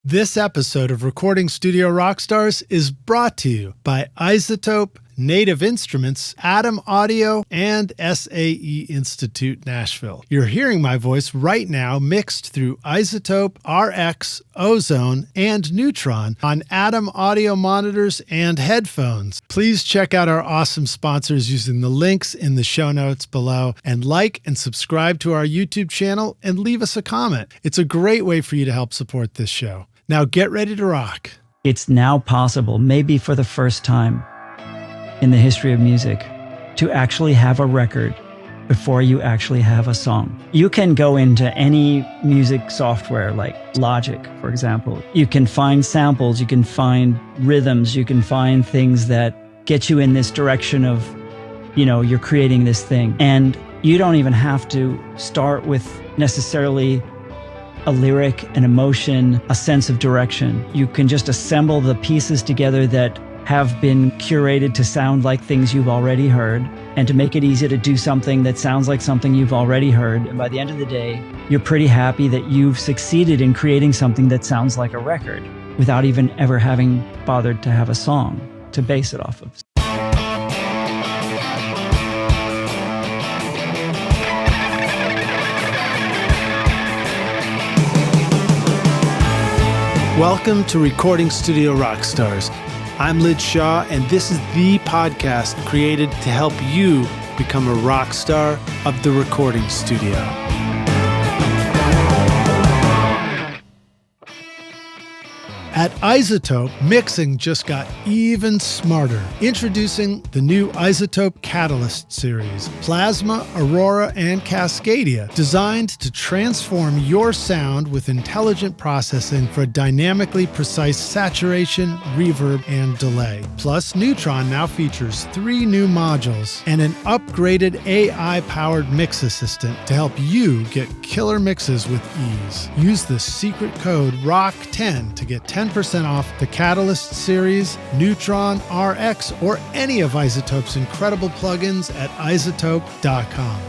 This episode of Recording Studio Rockstars is brought to you by iZotope, Native Instruments, Atom Audio, and SAE Institute Nashville. You're hearing my voice right now mixed through iZotope, RX, Ozone, and Neutron on Atom Audio monitors and headphones. Please check out our awesome sponsors using the links in the show notes below, and like and subscribe to our YouTube channel and leave us a comment. It's a great way for you to help support this show. Now get ready to rock. It's now possible, maybe for the first time in the history of music, to actually have a record before you actually have a song. You can go into any music software like Logic, for example. You can find samples, you can find rhythms, you can find things that get you in this direction of, you're creating this thing. And you don't even have to start with necessarily a lyric, an emotion, a sense of direction. You can just assemble the pieces together that have been curated to sound like things you've already heard, and to make it easy to do something that sounds like something you've already heard. And by the end of the day, you're pretty happy that you've succeeded in creating something that sounds like a record without even ever having bothered to have a song to base it off of. Welcome to Recording Studio Rockstars. I'm Lij Shaw, and this is the podcast created to help you become a rock star of the recording studio. At iZotope, mixing just got even smarter. Introducing the new iZotope Catalyst series, Plasma, Aurora, and Cascadia, designed to transform your sound with intelligent processing for dynamically precise saturation, reverb, and delay. Plus, Neutron now features 3 new modules and an upgraded AI-powered mix assistant to help you get killer mixes with ease. Use the secret code ROCK10 to get 10% off the Catalyst series, Neutron, RX, or any of iZotope's incredible plugins at iZotope.com.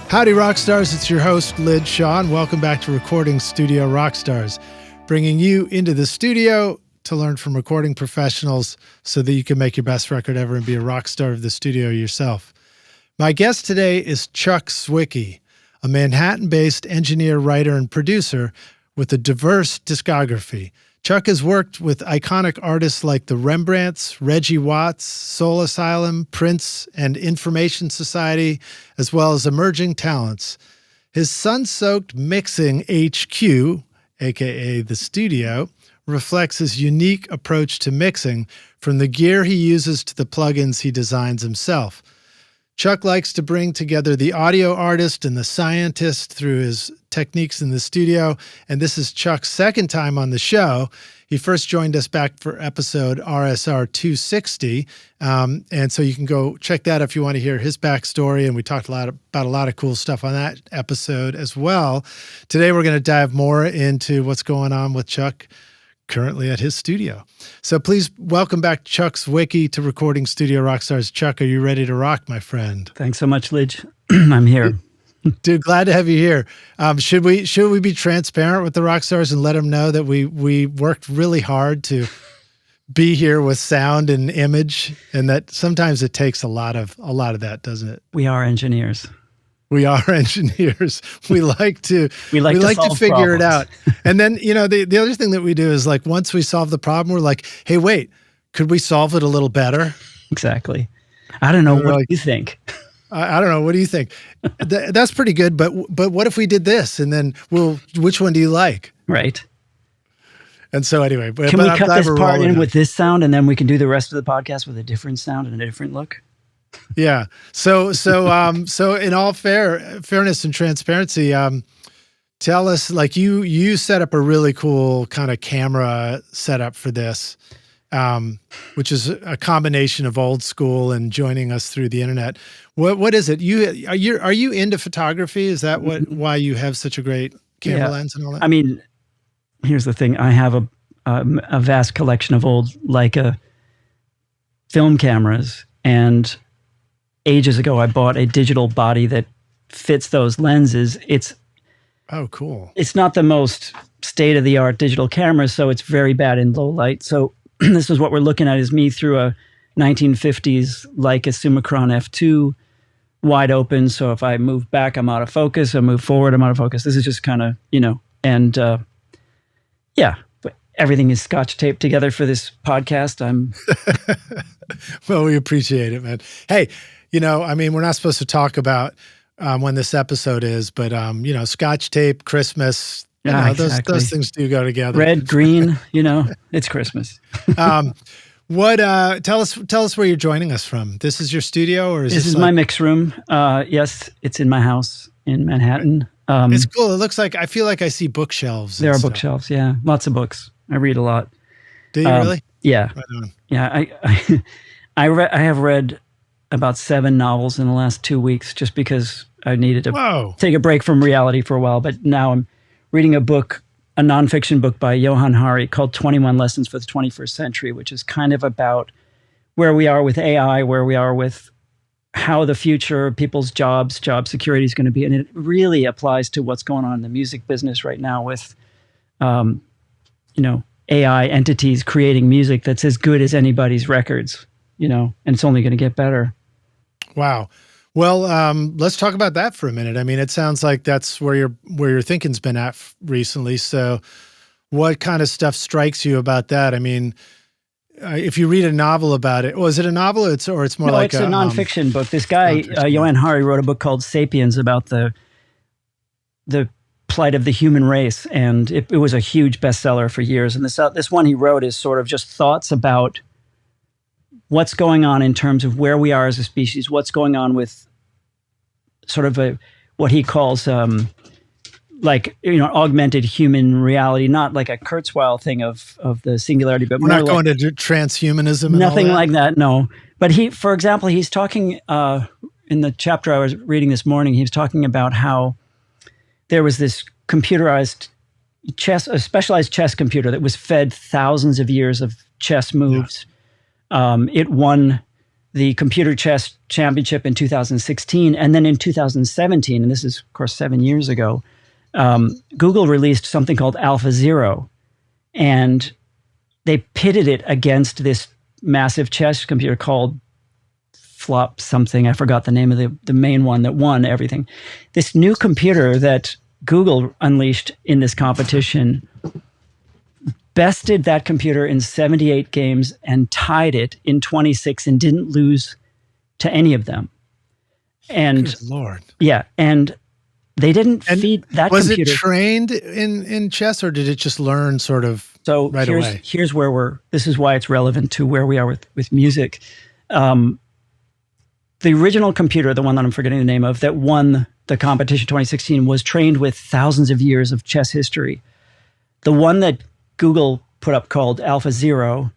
Howdy, Rockstars. It's your host, Lij Shaw, and welcome back to Recording Studio Rockstars, bringing you into the studio to learn from recording professionals so that you can make your best record ever and be a rock star of the studio yourself. My guest today is Chuck Zwicky, a Manhattan-based engineer, writer, and producer with a diverse discography. Chuck has worked with iconic artists like the Rembrandts, Reggie Watts, Soul Asylum, Prince, and Information Society, as well as emerging talents. His sun-soaked mixing HQ, aka the studio, reflects his unique approach to mixing, from the gear he uses to the plugins he designs himself. Chuck likes to bring together the audio artist and the scientist through his techniques in the studio, and this is Chuck's second time on the show. He first joined us back for episode RSR505, and so you can go check that if you want to hear his backstory, and we talked about a lot of cool stuff on that episode as well. Today we're going to dive more into what's going on with Chuck currently at his studio. So please welcome back Chuck Zwicky to Recording Studio Rockstars. Chuck, are you ready to rock, my friend? Thanks so much, Lij. I'm here. Dude, glad to have you here. Should we be transparent with the Rockstars and let them know that we worked really hard to be here with sound and image, and that sometimes it takes a lot of that, doesn't it? We are engineers. We are engineers. We like to figure problems. It out. And then, the other thing that we do is, like, once we solve the problem, we're like, hey, wait, could we solve it a little better? Exactly. I don't know. What do you think? I don't know. What do you think? That's pretty good. But what if we did this? And then which one do you like? Right. And so anyway, can we cut this part in with this sound, and then we can do the rest of the podcast with a different sound and a different look? Yeah. So in all fairness and transparency, tell us, like, you set up a really cool kind of camera setup for this, which is a combination of old school and joining us through the internet. What is it? Are you into photography? Is that why you have such a great camera lens and all that? I mean, here's the thing. I have a vast collection of old Leica film cameras, and ages ago, I bought a digital body that fits those lenses. It's Oh, cool. It's not the most state-of-the-art digital camera, so it's very bad in low light. So this is what we're looking at, is me through a 1950s Leica Summicron F2, wide open. So if I move back, I'm out of focus. I move forward, I'm out of focus. This is just kind of, and yeah, but everything is scotch taped together for this podcast. Well, we appreciate it, man. Hey, we're not supposed to talk about when this episode is, but scotch tape, Christmas, exactly. those things do go together. Red, green, it's Christmas. Tell us where you're joining us from. This is your studio, or this is my mix room? Yes, it's in my house in Manhattan. It's cool. It looks like, I feel like I see bookshelves. There are bookshelves. Yeah. Lots of books. I read a lot. Do you really? Yeah. Right on. Yeah. I have read about 7 novels in the last 2 weeks, just because I needed to take a break from reality for a while. But now I'm reading a nonfiction book by Johann Hari called 21 Lessons for the 21st Century, which is kind of about where we are with AI, where we are with how the future of people's job security is going to be. And it really applies to what's going on in the music business right now with, AI entities creating music that's as good as anybody's records, and it's only going to get better. Wow. Well, let's talk about that for a minute. I mean, it sounds like that's where your thinking's been at recently. So what kind of stuff strikes you about that? I mean, if you read a novel about it, is it a novel? It's more like it's a nonfiction book. This guy, Johann Hari, wrote a book called Sapiens about the plight of the human race. And it was a huge bestseller for years. And this one he wrote is sort of just thoughts about what's going on in terms of where we are as a species, what's going on with sort of what he calls augmented human reality, not like a Kurzweil thing of the singularity, but we're not going to do transhumanism. Nothing like that. No. But for example, he's talking in the chapter I was reading this morning, he was talking about how there was this computerized a specialized chess computer that was fed thousands of years of chess moves. Yeah. It won the computer chess championship in 2016. And then in 2017, and this is, of course, 7 years ago, Google released something called AlphaZero. And they pitted it against this massive chess computer called Flop something. I forgot the name of the main one that won everything. This new computer that Google unleashed in this competition bested that computer in 78 games and tied it in 26 and didn't lose to any of them. And good Lord. Yeah. And they didn't feed that computer. Was it trained in chess, or did it just learn sort of right away? Here's where this is why it's relevant to where we are with music. The original computer, the one that I'm forgetting the name of, that won the competition 2016, was trained with thousands of years of chess history. The one that Google put up called AlphaZero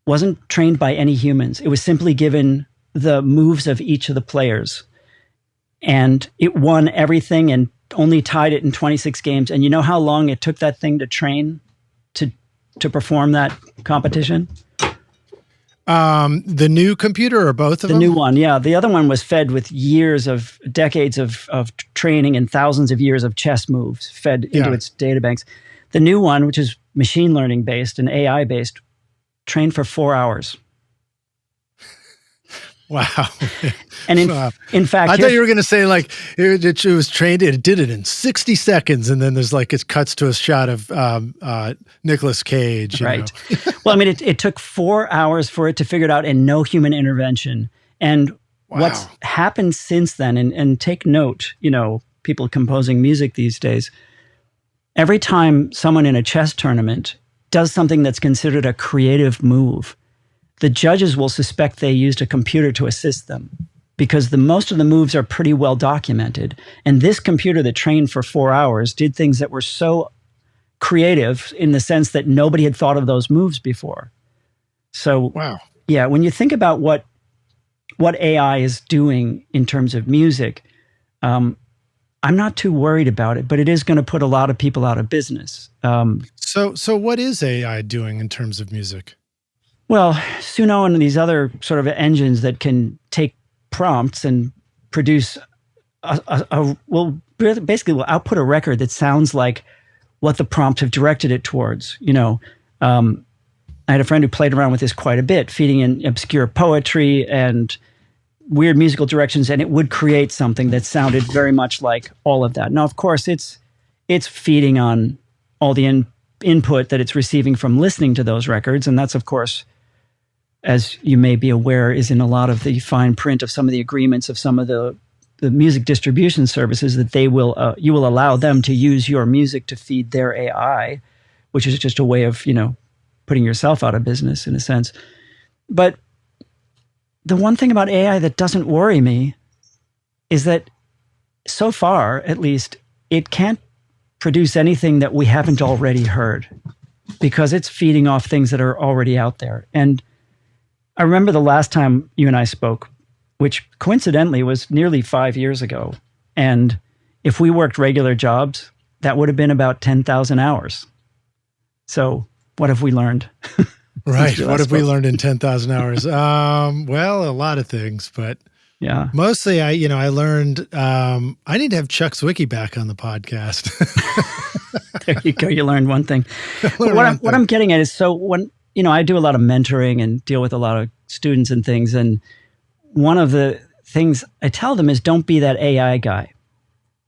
wasn't trained by any humans. It was simply given the moves of each of the players. And it won everything and only tied it in 26 games. And you know how long it took that thing to train to perform that competition? The new computer, or both of them? The new one, yeah. The other one was fed with decades of training and thousands of years of chess moves fed into its data banks. The new one, which is machine learning based and AI based, trained for 4 hours. Wow. And in fact, I thought you were going to say like it was trained, it did it in 60 seconds. And then there's like, it cuts to a shot of Nicolas Cage. Right. Well, I mean, it took 4 hours for it to figure it out and no human intervention. And what's happened since then, and take note, people composing music these days, every time someone in a chess tournament does something that's considered a creative move, the judges will suspect they used a computer to assist them, because most of the moves are pretty well documented. And this computer that trained for 4 hours did things that were so creative in the sense that nobody had thought of those moves before. So, yeah, when you think about what AI is doing in terms of music, I'm not too worried about it, but it is going to put a lot of people out of business. So what is AI doing in terms of music? Well, Suno and these other sort of engines that can take prompts and produce basically will output a record that sounds like what the prompts have directed it towards. I had a friend who played around with this quite a bit, feeding in obscure poetry and weird musical directions, and it would create something that sounded very much like all of that. Now, of course, it's feeding on all the input that it's receiving from listening to those records, and that's, of course, as you may be aware, is in a lot of the fine print of some of the agreements of some of the music distribution services, that you will allow them to use your music to feed their AI, which is just a way of, putting yourself out of business in a sense. But the one thing about AI that doesn't worry me is that so far, at least, it can't produce anything that we haven't already heard, because it's feeding off things that are already out there. And I remember the last time you and I spoke, which coincidentally was nearly 5 years ago. And if we worked regular jobs, that would have been about 10,000 hours. So what have we learned? Right. What have we learned in 10,000 hours? Well, a lot of things, but yeah, mostly I learned, I need to have Chuck Zwicky back on the podcast. There you go. You learned one thing. But what I'm getting at is, so when, I do a lot of mentoring and deal with a lot of students and things. And one of the things I tell them is, don't be that AI guy,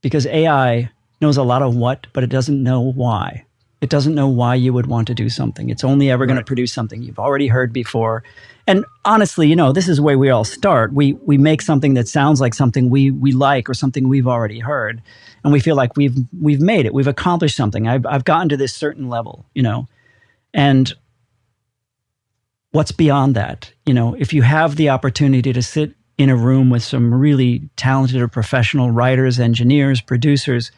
because AI knows a lot of what, but it doesn't know why. It doesn't know why you would want to do something. It's only ever going to produce something you've already heard before. And honestly, this is the way we all start. We make something that sounds like something we like, or something we've already heard, and we feel like we've made it. We've accomplished something. I've gotten to this certain level, And what's beyond that? If you have the opportunity to sit in a room with some really talented or professional writers, engineers, producers,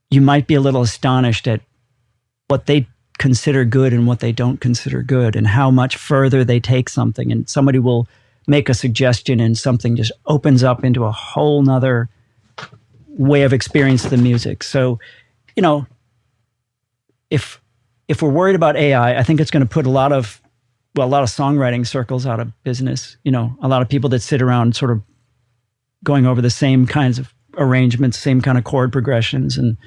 you might be a little astonished at what they consider good and what they don't consider good, and how much further they take something. And somebody will make a suggestion and something just opens up into a whole nother way of experiencing the music. So, if we're worried about AI, I think it's going to put a lot of songwriting circles out of business. A lot of people that sit around sort of going over the same kinds of arrangements, same kind of chord progressions. And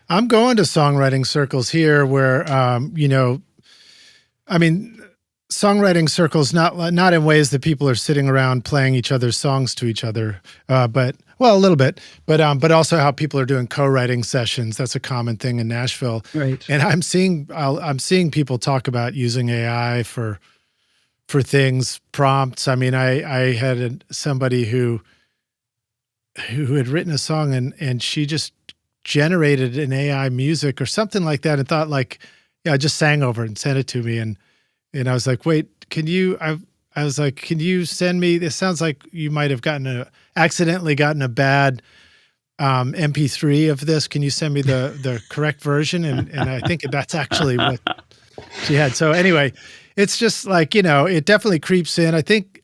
I'm going to songwriting circles here where, songwriting circles, not in ways that people are sitting around playing each other's songs to each other, but a little bit, but also how people are doing co-writing sessions. That's a common thing in Nashville. Right. And I'm seeing people talk about using AI for things, prompts. I mean, I had somebody who had written a song and she just generated an AI music or something like that, and thought I just sang over it and sent it to me. And I was like, wait, I was like, can you send me, this sounds like you might have accidentally gotten a bad MP3 of this. Can you send me the correct version? And I think that's actually what she had. So anyway, it's just it definitely creeps in. I think,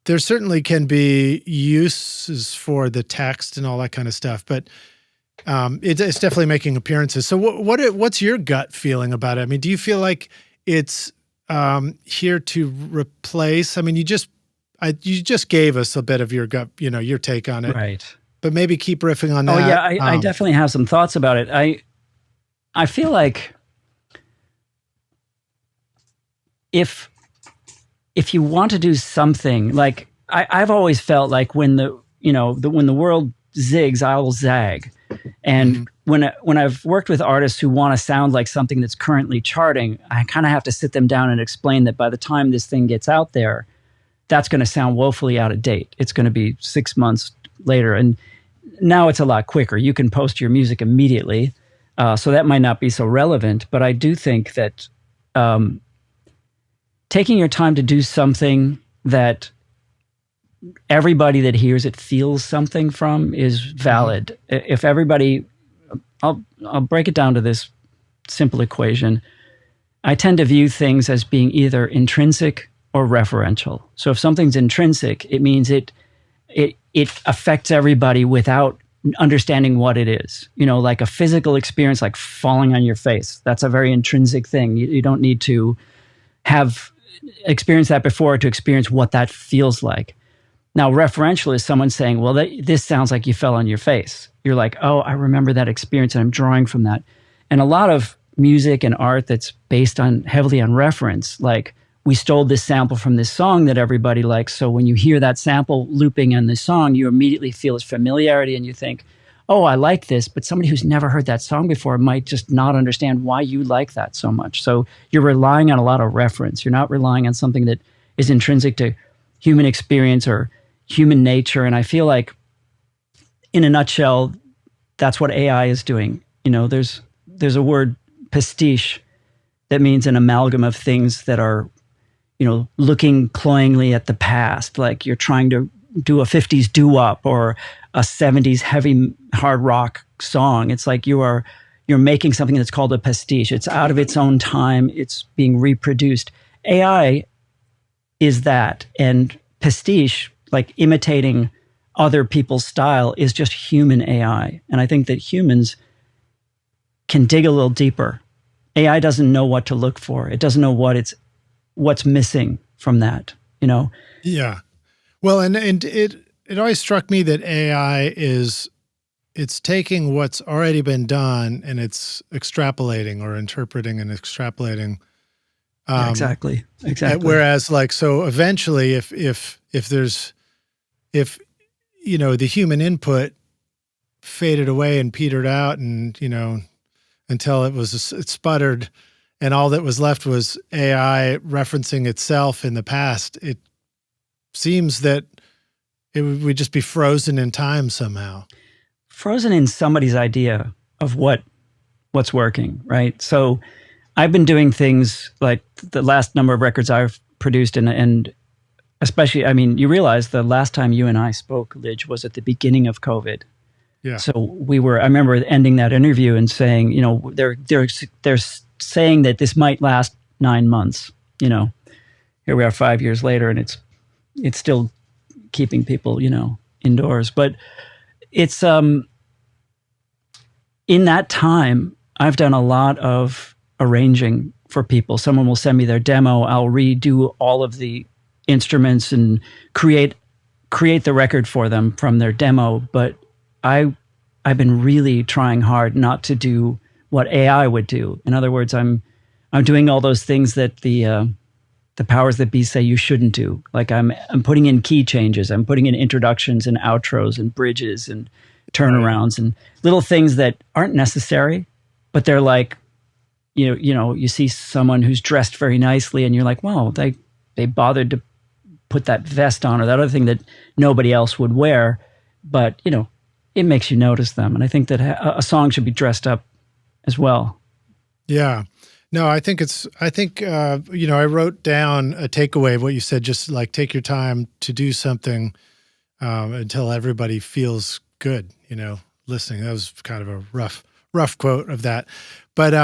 there certainly can be uses for the text and all that kind of stuff, but it's definitely making appearances. So what's your gut feeling about it? I mean, do you feel like it's here to replace? I mean, you just gave us a bit of your gut, your take on it, right? But maybe keep riffing on that. Oh yeah, I definitely have some thoughts about it. I feel like if you want to do something, like I've always felt like when the world zigs, I will zag. And when I've worked with artists who want to sound like something that's currently charting, I kind of have to sit them down and explain that by the time this thing gets out there, that's going to sound woefully out of date. It's going to be 6 months later. And now it's a lot quicker. You can post your music immediately. So that might not be so relevant, but I do think that taking your time to do something that everybody that hears it feels something from is valid. If everybody, I'll break it down to this simple equation. I tend to view things as being either intrinsic or referential. So if something's intrinsic, it means it affects everybody without understanding what it is. Like a physical experience, like falling on your face. That's a very intrinsic thing. You don't need to have experienced that before to experience what that feels like. Now, referential is someone saying, well, this sounds like you fell on your face. You're like, oh, I remember that experience and I'm drawing from that. And a lot of music and art that's based heavily on reference, like we stole this sample from this song that everybody likes. So when you hear that sample looping in the song, you immediately feel its familiarity and you think, oh, I like this. But somebody who's never heard that song before might just not understand why you like that so much. So you're relying on a lot of reference. You're not relying on something that is intrinsic to human experience or human nature. And I feel like, in a nutshell, that's what AI is doing. There's a word, pastiche, that means an amalgam of things that are, looking cloyingly at the past. Like you're trying to do a 50s doo-wop or a 70s heavy hard rock song. It's like you're making something that's called a pastiche. It's out of its own time. It's being reproduced. AI is that. And pastiche, like imitating other people's style, is just human AI. And I think that humans can dig a little deeper. AI doesn't know what to look for. It doesn't know what's missing from that, Yeah. Well, and it always struck me that AI it's taking what's already been done and it's extrapolating or interpreting and extrapolating. Yeah, exactly. Whereas so eventually if the human input faded away and petered out and, until it sputtered and all that was left was AI referencing itself in the past, it seems that it would just be frozen in time somehow. Frozen in somebody's idea of what's working, right? So I've been doing things like the last number of records I've produced and especially, you realize the last time you and I spoke, Lij, was at the beginning of COVID. Yeah. So I remember ending that interview and saying, they're saying that this might last 9 months. Here we are 5 years later, and it's still keeping people, indoors. But it's in that time, I've done a lot of arranging for people. Someone will send me their demo. I'll redo all of the instruments and create the record for them from their demo. But I've been really trying hard not to do what AI would do. In other words, I'm doing all those things that the powers that be say you shouldn't do. Like I'm putting in key changes. I'm putting in introductions and outros and bridges and turnarounds and little things that aren't necessary, but they're like, you see someone who's dressed very nicely and you're like, wow, they bothered to put that vest on or that other thing that nobody else would wear. But, it makes you notice them. And I think that a song should be dressed up as well. Yeah. No, I think I wrote down a takeaway of what you said, just like take your time to do something until everybody feels good, listening. That was kind of a rough quote of that. But,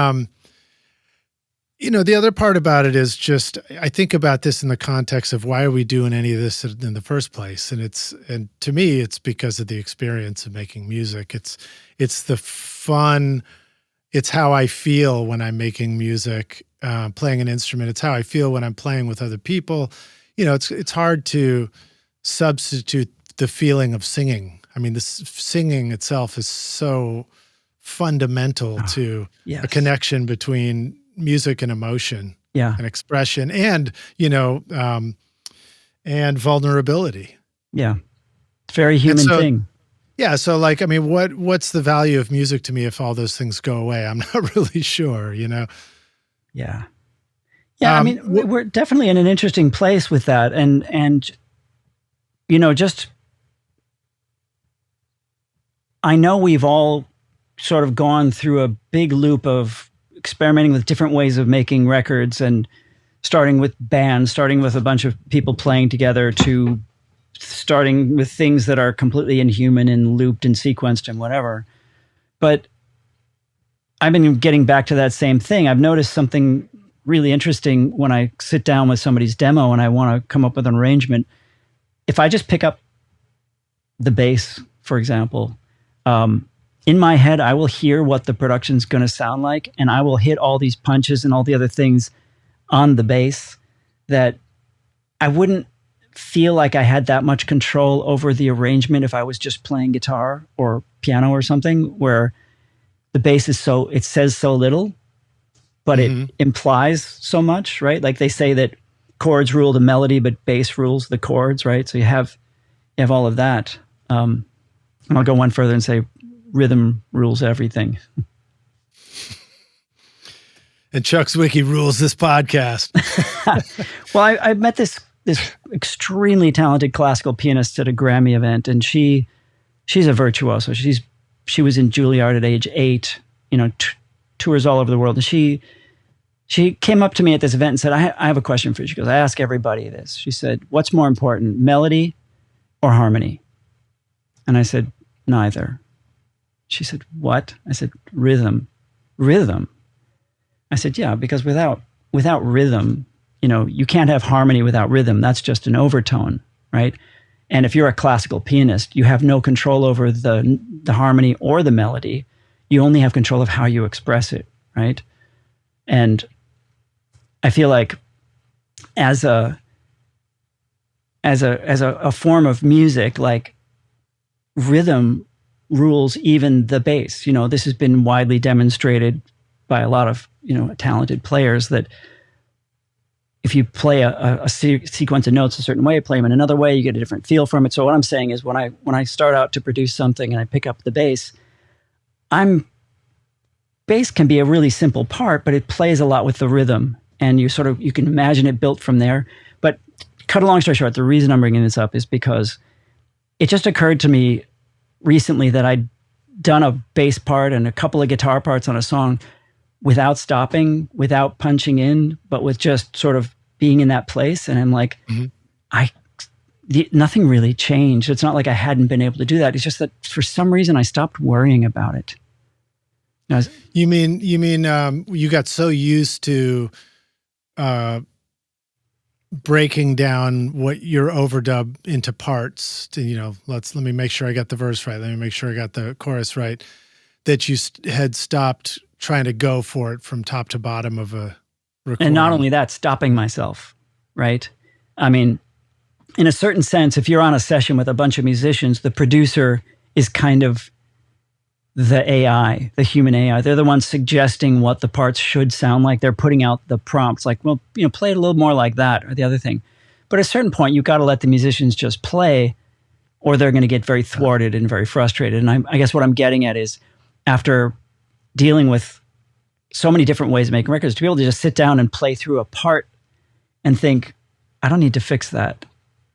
the other part about it is just, I think about this in the context of why are we doing any of this in the first place? And to me, it's because of the experience of making music. It's the fun. It's how I feel when I'm making music, playing an instrument. It's how I feel when I'm playing with other people. It's hard to substitute the feeling of singing. Singing itself is so fundamental to a connection between music and emotion, and expression, and and vulnerability. Yeah, it's a very human thing. Yeah, so what's the value of music to me if all those things go away? I'm not really sure. Yeah. We're definitely in an interesting place with that, and just I know we've all sort of gone through a big loop of experimenting with different ways of making records and starting with bands, starting with a bunch of people playing together to starting with things that are completely inhuman and looped and sequenced and whatever. But I've been getting back to that same thing. I've noticed something really interesting when I sit down with somebody's demo and I want to come up with an arrangement. If I just pick up the bass, for example, in my head, I will hear what the production's going to sound like, and I will hit all these punches and all the other things on the bass that I wouldn't feel like I had that much control over the arrangement if I was just playing guitar or piano or something, where the bass is it says so little, but it implies so much, right? Like they say that chords rule the melody, but bass rules the chords, right? So you have all of that. And I'll go one further and say rhythm rules everything. And Chuck Zwicky rules this podcast. Well, I met this extremely talented classical pianist at a Grammy event, and she's a virtuoso. She was in Juilliard at age 8, tours all over the world. And she came up to me at this event and said, I have a question for you. She goes, I ask everybody this. She said, what's more important, melody or harmony? And I said, neither. She said, what? I said, rhythm. Rhythm. I said, yeah, because without rhythm, you can't have harmony without rhythm. That's just an overtone, right? And if you're a classical pianist, you have no control over the harmony or the melody. You only have control of how you express it, right? And I feel like as a form of music, like rhythm rules even the bass. This has been widely demonstrated by a lot of talented players, that if you play a sequence of notes a certain way, play them in another way, you get a different feel from it. So what I'm saying is when I start out to produce something and I pick up the bass, bass can be a really simple part, but it plays a lot with the rhythm, and you can imagine it built from there. But cut a long story short, the reason I'm bringing this up is because it just occurred to me recently that I'd done a bass part and a couple of guitar parts on a song without stopping, without punching in, but with just sort of being in that place. And I'm like, nothing really changed. It's not like I hadn't been able to do that. It's just that for some reason I stopped worrying about it. You mean you got so used to breaking down what your overdub into parts to, let me make sure I got the verse right. Let me make sure I got the chorus right, that you had stopped trying to go for it from top to bottom of a recording. And not only that, stopping myself, right? I mean, in a certain sense, if you're on a session with a bunch of musicians, the producer is kind of the AI, the human AI. They're the ones suggesting what the parts should sound like. They're putting out the prompts like, well, play it a little more like that or the other thing. But at a certain point, you've got to let the musicians just play, or they're going to get very thwarted and very frustrated. And I guess what I'm getting at is, after dealing with so many different ways of making records, to be able to just sit down and play through a part and think, I don't need to fix that.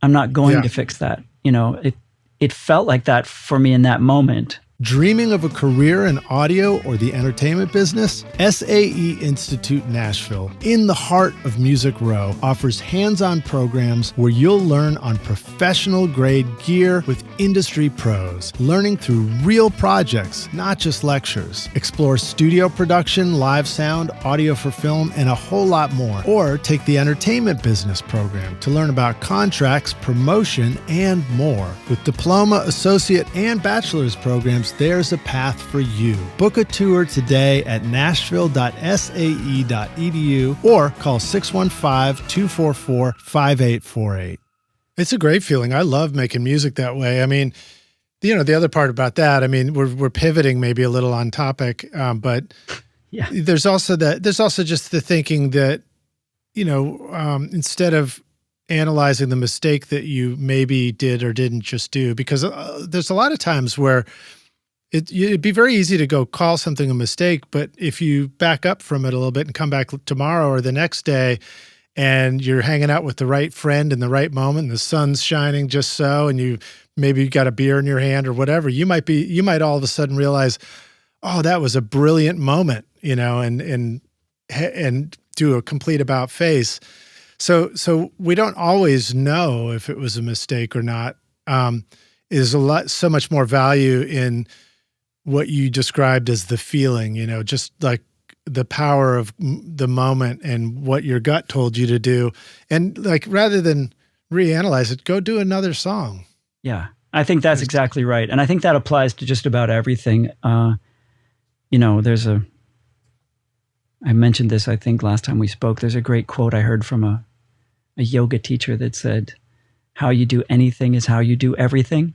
I'm not going to fix that. It felt like that for me in that moment. Dreaming of a career in audio or the entertainment business? SAE Institute Nashville, in the heart of Music Row, offers hands-on programs where you'll learn on professional-grade gear with industry pros, learning through real projects, not just lectures. Explore studio production, live sound, audio for film, and a whole lot more. Or take the entertainment business program to learn about contracts, promotion, and more. With diploma, associate, and bachelor's programs, there's a path for you. Book a tour today at nashville.sae.edu or call 615-244-5848. It's a great feeling. I love making music that way. I mean, the other part about that, I mean, we're pivoting maybe a little on topic, but there's also just the thinking that, instead of analyzing the mistake that you maybe did or didn't just do, because there's a lot of times where it'd be very easy to go call something a mistake, but if you back up from it a little bit and come back tomorrow or the next day and you're hanging out with the right friend in the right moment, and the sun's shining just so, and you got a beer in your hand or whatever, you might all of a sudden realize, oh, that was a brilliant moment, and do a complete about face. So we don't always know if it was a mistake or not. Is so much more value in what you described as the feeling, just like the power of the moment and what your gut told you to do. And like, rather than reanalyze it, go do another song. Yeah, I think that's exactly right. And I think that applies to just about everything. I mentioned this, I think last time we spoke, there's a great quote I heard from a yoga teacher that said, how you do anything is how you do everything.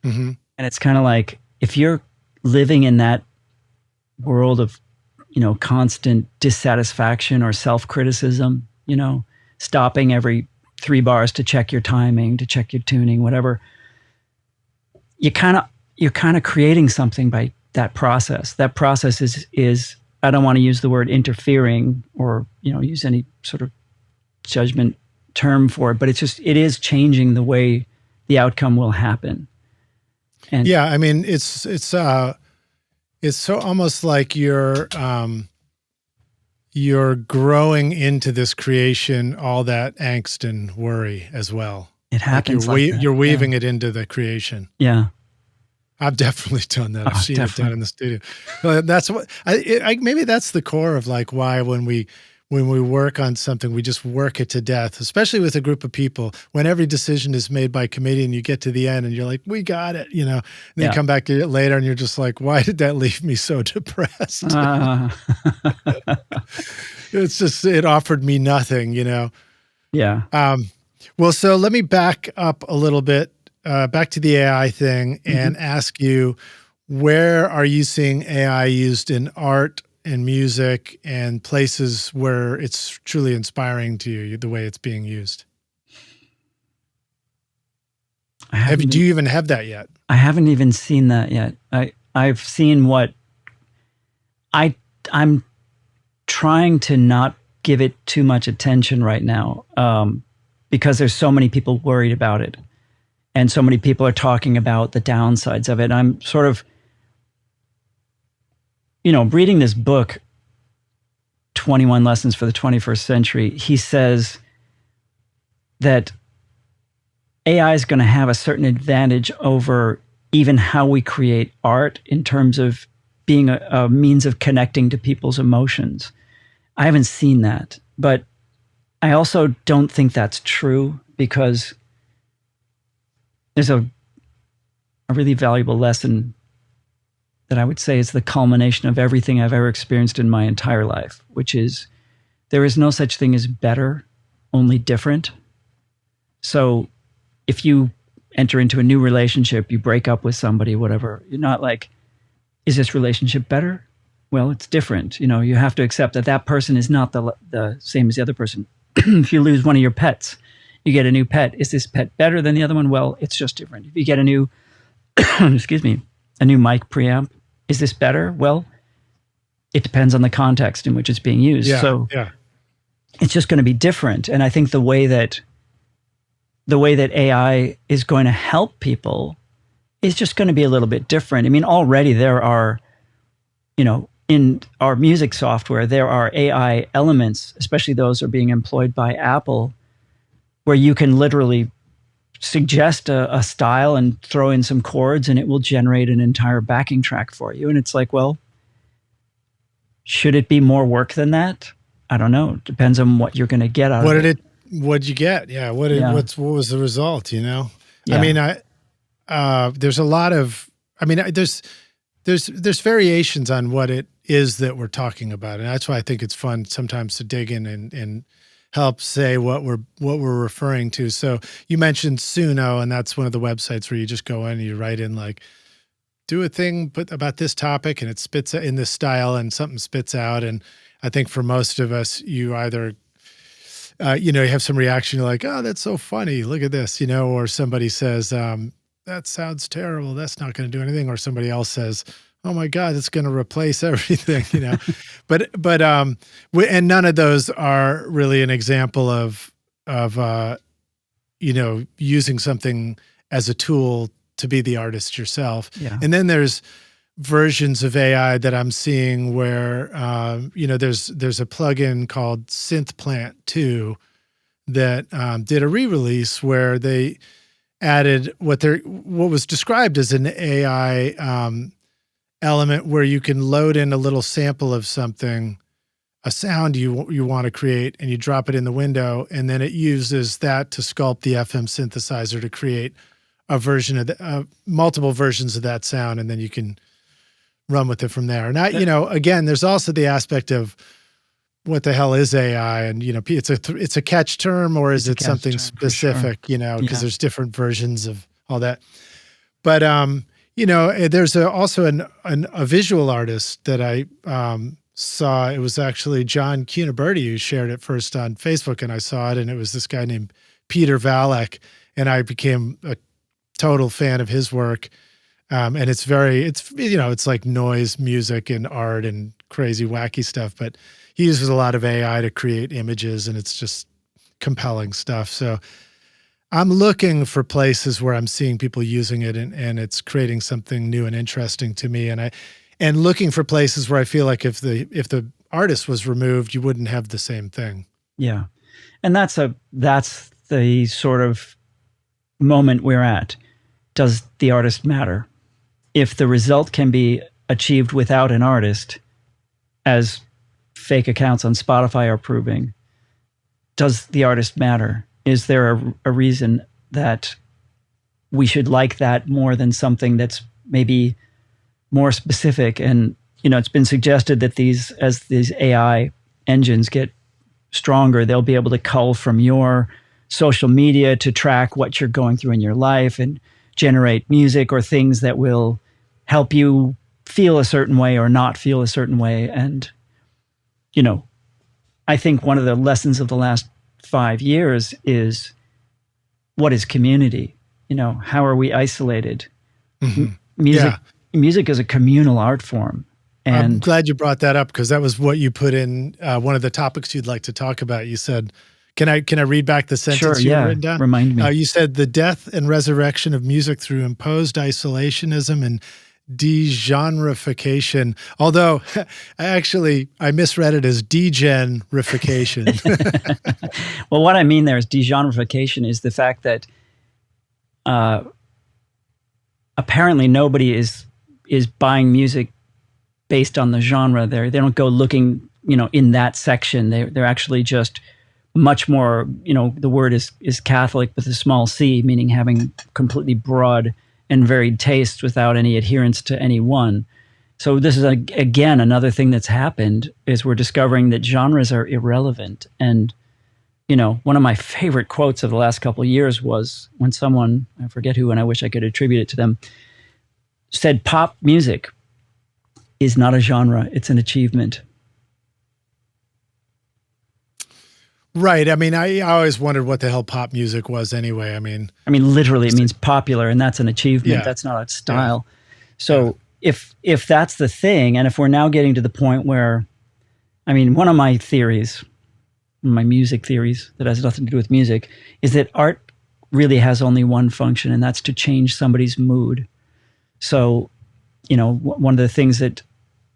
Mm-hmm. And it's kind of like, if you're living in that world of, constant dissatisfaction or self-criticism, stopping every 3 bars to check your timing, to check your tuning, whatever, you're kind of creating something by that process. That process is I don't want to use the word interfering or, use any sort of judgment term for it, but it is changing the way the outcome will happen. And yeah, I mean, it's so almost like you're growing into this creation, all that angst and worry as well. It happens you're weaving it into the creation. Yeah. I've definitely done that. I've seen it done in the studio. Well, that's what maybe that's the core of like why when we work on something, we just work it to death, especially with a group of people. When every decision is made by committee and you get to the end and you're like, we got it, and then you come back to it later and you're just like, why did that leave me so depressed? It's just, it offered me nothing, Yeah. Well, so let me back up a little bit, back to the AI thing and ask you, where are you seeing AI used in art and music and places where it's truly inspiring to you, the way it's being used? Do you even have that yet? I haven't even seen that yet. I've seen what I'm trying to not give it too much attention right now, because there's so many people worried about it. And so many people are talking about the downsides of it. I'm sort of, reading this book, 21 Lessons for the 21st Century. He says that AI is going to have a certain advantage over even how we create art in terms of being a means of connecting to people's emotions. I haven't seen that, but I also don't think that's true, because there's a really valuable lesson that I would say is the culmination of everything I've ever experienced in my entire life, which is there is no such thing as better, only different. So if you enter into a new relationship, you break up with somebody, whatever, you're not like, is this relationship better? Well, it's different. You have to accept that that person is not the same as the other person. If you lose one of your pets, you get a new pet. Is this pet better than the other one? Well, it's just different. If you get a new, excuse me, a new mic preamp, is this better? Well, it depends on the context in which it's being used. So it's just going to be different. And I think the way that AI is going to help people is just going to be a little bit different. I mean, already there are, in our music software, there are AI elements, especially those are being employed by Apple, where you can literally suggest a style and throw in some chords and it will generate an entire backing track for you. And it's like, well, should it be more work than that? I don't know. It depends on what you're going to get out of it. What'd you get? Yeah. What was the result? Yeah. I mean, there's a lot of, there's variations on what it is that we're talking about. And that's why I think it's fun sometimes to dig in and help say what we're referring to. So you mentioned Suno, and that's one of the websites where you just go in and you write in like, do a thing about this topic, and it spits in this style and something spits out. And I think for most of us, you either, you have some reaction, you're like, oh, that's so funny. Look at this, or somebody says, that sounds terrible. That's not going to do anything. Or somebody else says, oh my God, it's going to replace everything, but and none of those are really an example of using something as a tool to be the artist yourself. Yeah. And then there's versions of AI that I'm seeing where, there's a plugin called SynthPlant 2 that did a re-release where they added what was described as an AI element where you can load in a little sample of something, a sound you want to create, and you drop it in the window, and then it uses that to sculpt the FM synthesizer to create a version of multiple versions of that sound, and then you can run with it from there. And again, there's also the aspect of what the hell is AI? And, it's a catch term, or is it something specific, sure. because there's different versions of all that. But, there's also a visual artist that I saw. It was actually John Cuniberti who shared it first on Facebook, and I saw it, and it was this guy named Peter Valek, and I became a total fan of his work. And it's like noise, music, and art and crazy, wacky stuff, but he uses a lot of AI to create images, and it's just compelling stuff. So I'm looking for places where I'm seeing people using it, and it's creating something new and interesting to me. And looking for places where I feel like if the artist was removed, you wouldn't have the same thing. Yeah. And that's the sort of moment we're at. Does the artist matter? If the result can be achieved without an artist, as fake accounts on Spotify are proving, does the artist matter? Is there a reason that we should like that more than something that's maybe more specific? And, it's been suggested that as these AI engines get stronger, they'll be able to cull from your social media to track what you're going through in your life and generate music or things that will help you feel a certain way or not feel a certain way. And, I think one of the lessons of the last 5 years is, what is community? How are we isolated? Mm-hmm. Music is a communal art form. And I'm glad you brought that up, because that was what you put in one of the topics you'd like to talk about. You said, can I read back the sentence you written down? Remind me. You said the death and resurrection of music through imposed isolationism and degenreification. Although I misread it as degenerification. Well, what I mean there is degenreification is the fact that apparently nobody is buying music based on the genre. They don't go looking, in that section. They're actually just much more, the word is Catholic with a small c, meaning having completely broad and varied tastes without any adherence to any one. So this is, again, another thing that's happened, is we're discovering that genres are irrelevant. And, one of my favorite quotes of the last couple of years was when someone, I forget who, and I wish I could attribute it to them, said pop music is not a genre, it's an achievement. Right. I mean, I always wondered what the hell pop music was anyway. I mean, literally it means popular, and that's an achievement. Yeah. That's not a style. Yeah. So if that's the thing, and if we're now getting to the point where, one of my theories, my music theories that has nothing to do with music, is that art really has only one function, and that's to change somebody's mood. So, one of the things that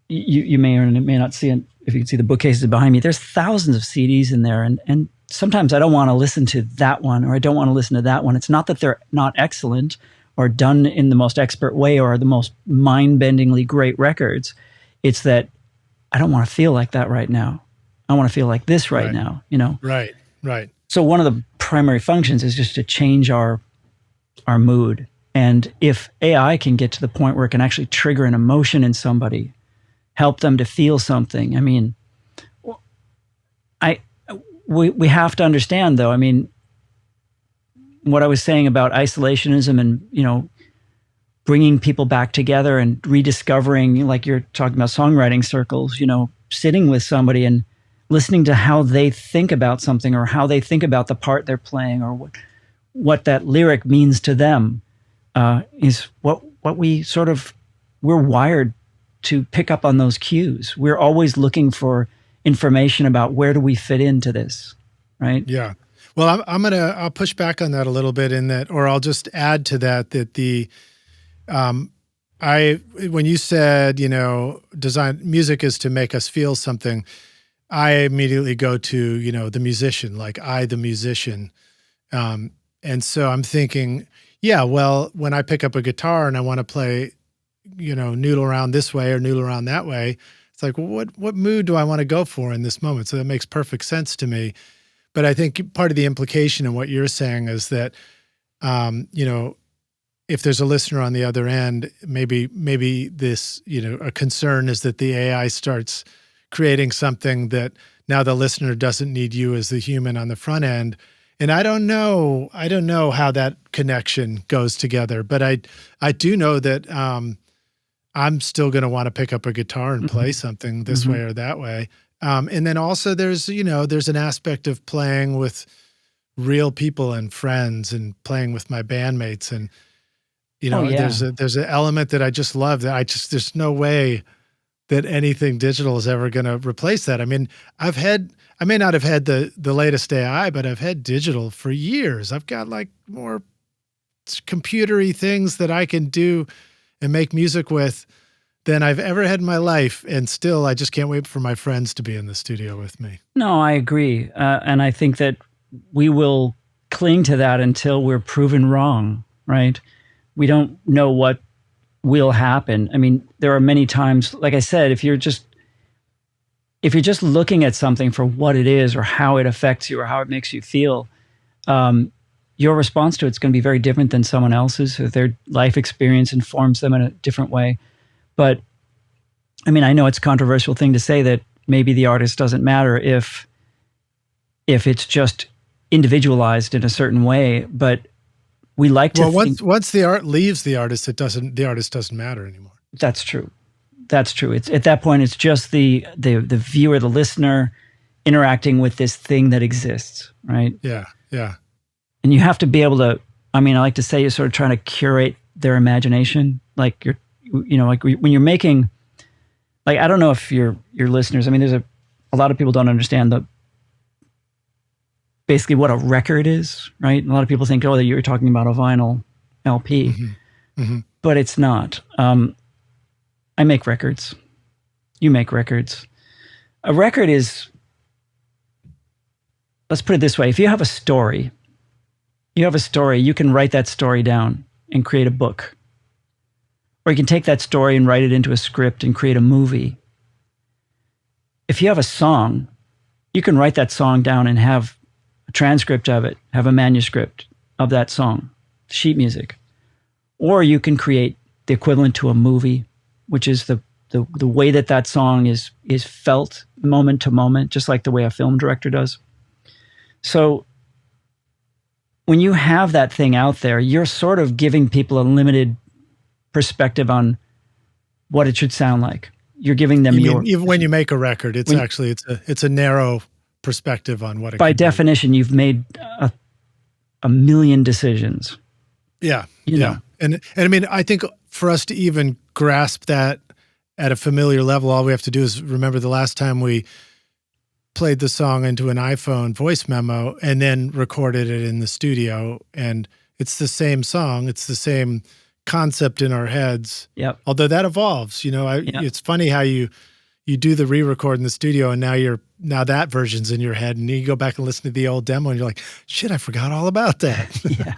you may or may not see, if you can see the bookcases behind me, there's thousands of CDs in there. And sometimes I don't want to listen to that one, or I don't want to listen to that one. It's not that they're not excellent or done in the most expert way or the most mind-bendingly great records. It's that I don't want to feel like that right now. I want to feel like this right now, Right. So one of the primary functions is just to change our mood. And if AI can get to the point where it can actually trigger an emotion in somebody, help them to feel something. We have to understand, though, what I was saying about isolationism and, bringing people back together and rediscovering, like you're talking about songwriting circles, sitting with somebody and listening to how they think about something, or how they think about the part they're playing, or what that lyric means to them, is what we're wired to pick up on those cues. We're always looking for information about where do we fit into this, right? Yeah. Well, I'll push back on that a little bit in that, or I'll just add to that when you said, design music is to make us feel something, I immediately go to, the musician, like the musician. And so I'm thinking, well, when I pick up a guitar and I want to play, noodle around this way or noodle around that way, it's like, well, what mood do I want to go for in this moment? So that makes perfect sense to me. But I think part of the implication in what you're saying is that, if there's a listener on the other end, maybe this, a concern is that the AI starts creating something that now the listener doesn't need you as the human on the front end. And I don't know how that connection goes together, but I do know that I'm still going to want to pick up a guitar and play something this way or that way. And then also there's an aspect of playing with real people and friends and playing with my bandmates. And, there's an element that I just love that there's no way that anything digital is ever going to replace that. I mean, I may not have had the latest AI, but I've had digital for years. I've got like more computery things that I can do and make music with than I've ever had in my life. And still, I just can't wait for my friends to be in the studio with me. No, I agree. And I think that we will cling to that until we're proven wrong, right? We don't know what will happen. I mean, there are many times, like I said, if you're just looking at something for what it is or how it affects you or how it makes you feel, your response to it's going to be very different than someone else's. So their life experience informs them in a different way. But I mean, I know it's a controversial thing to say that maybe the artist doesn't matter if it's just individualized in a certain way, but we like to think, once the art leaves the artist, the artist doesn't matter anymore. That's true. It's at that point, it's just the viewer, the listener interacting with this thing that exists, right? Yeah. And you have to be able to, I mean, I like to say you're sort of trying to curate their imagination. Like when you're making, like, I don't know if your listeners, I mean, there's a lot of people don't understand basically what a record is, right? A lot of people think, you're talking about a vinyl LP, but it's not. I make records. You make records. A record is, let's put it this way. If you have a story, you can write that story down and create a book. Or you can take that story and write it into a script and create a movie. If you have a song, you can write that song down and have a transcript of it, have a manuscript of that song, sheet music. Or you can create the equivalent to a movie, which is the way that song is felt moment to moment, just like the way a film director does. So when you have that thing out there, you're sort of giving people a limited perspective on what it should sound like. You're giving them even when you make a record, it's a narrow perspective on what it by can definition be. You've made a million decisions. Yeah. You know. And I mean, I think for us to even grasp that at a familiar level, all we have to do is remember the last time we played the song into an iPhone voice memo and then recorded it in the studio. And it's the same song. It's the same concept in our heads. Yep. Although that evolves, It's funny how you do the re-record in the studio and now that version's in your head and you go back and listen to the old demo and you're like, shit, I forgot all about that. Yeah.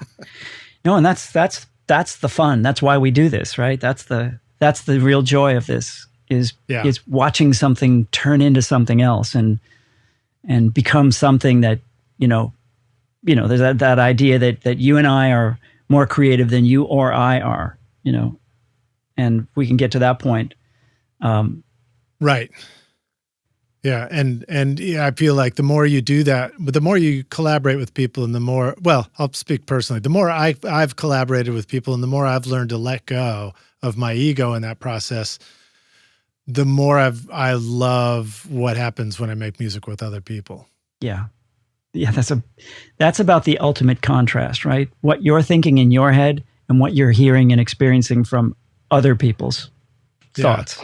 No, and that's the fun. That's why we do this, right? That's the real joy of this is watching something turn into something else and become something that, there's that idea that you and I are more creative than you or I are, and we can get to that point. Right. Yeah. And I feel like the more you do that, but the more you collaborate with people and the more, well, I'll speak personally, the more I've collaborated with people and the more I've learned to let go of my ego in that process, the more I love what happens when I make music with other people. Yeah. Yeah. That's about the ultimate contrast, right? What you're thinking in your head and what you're hearing and experiencing from other people's thoughts,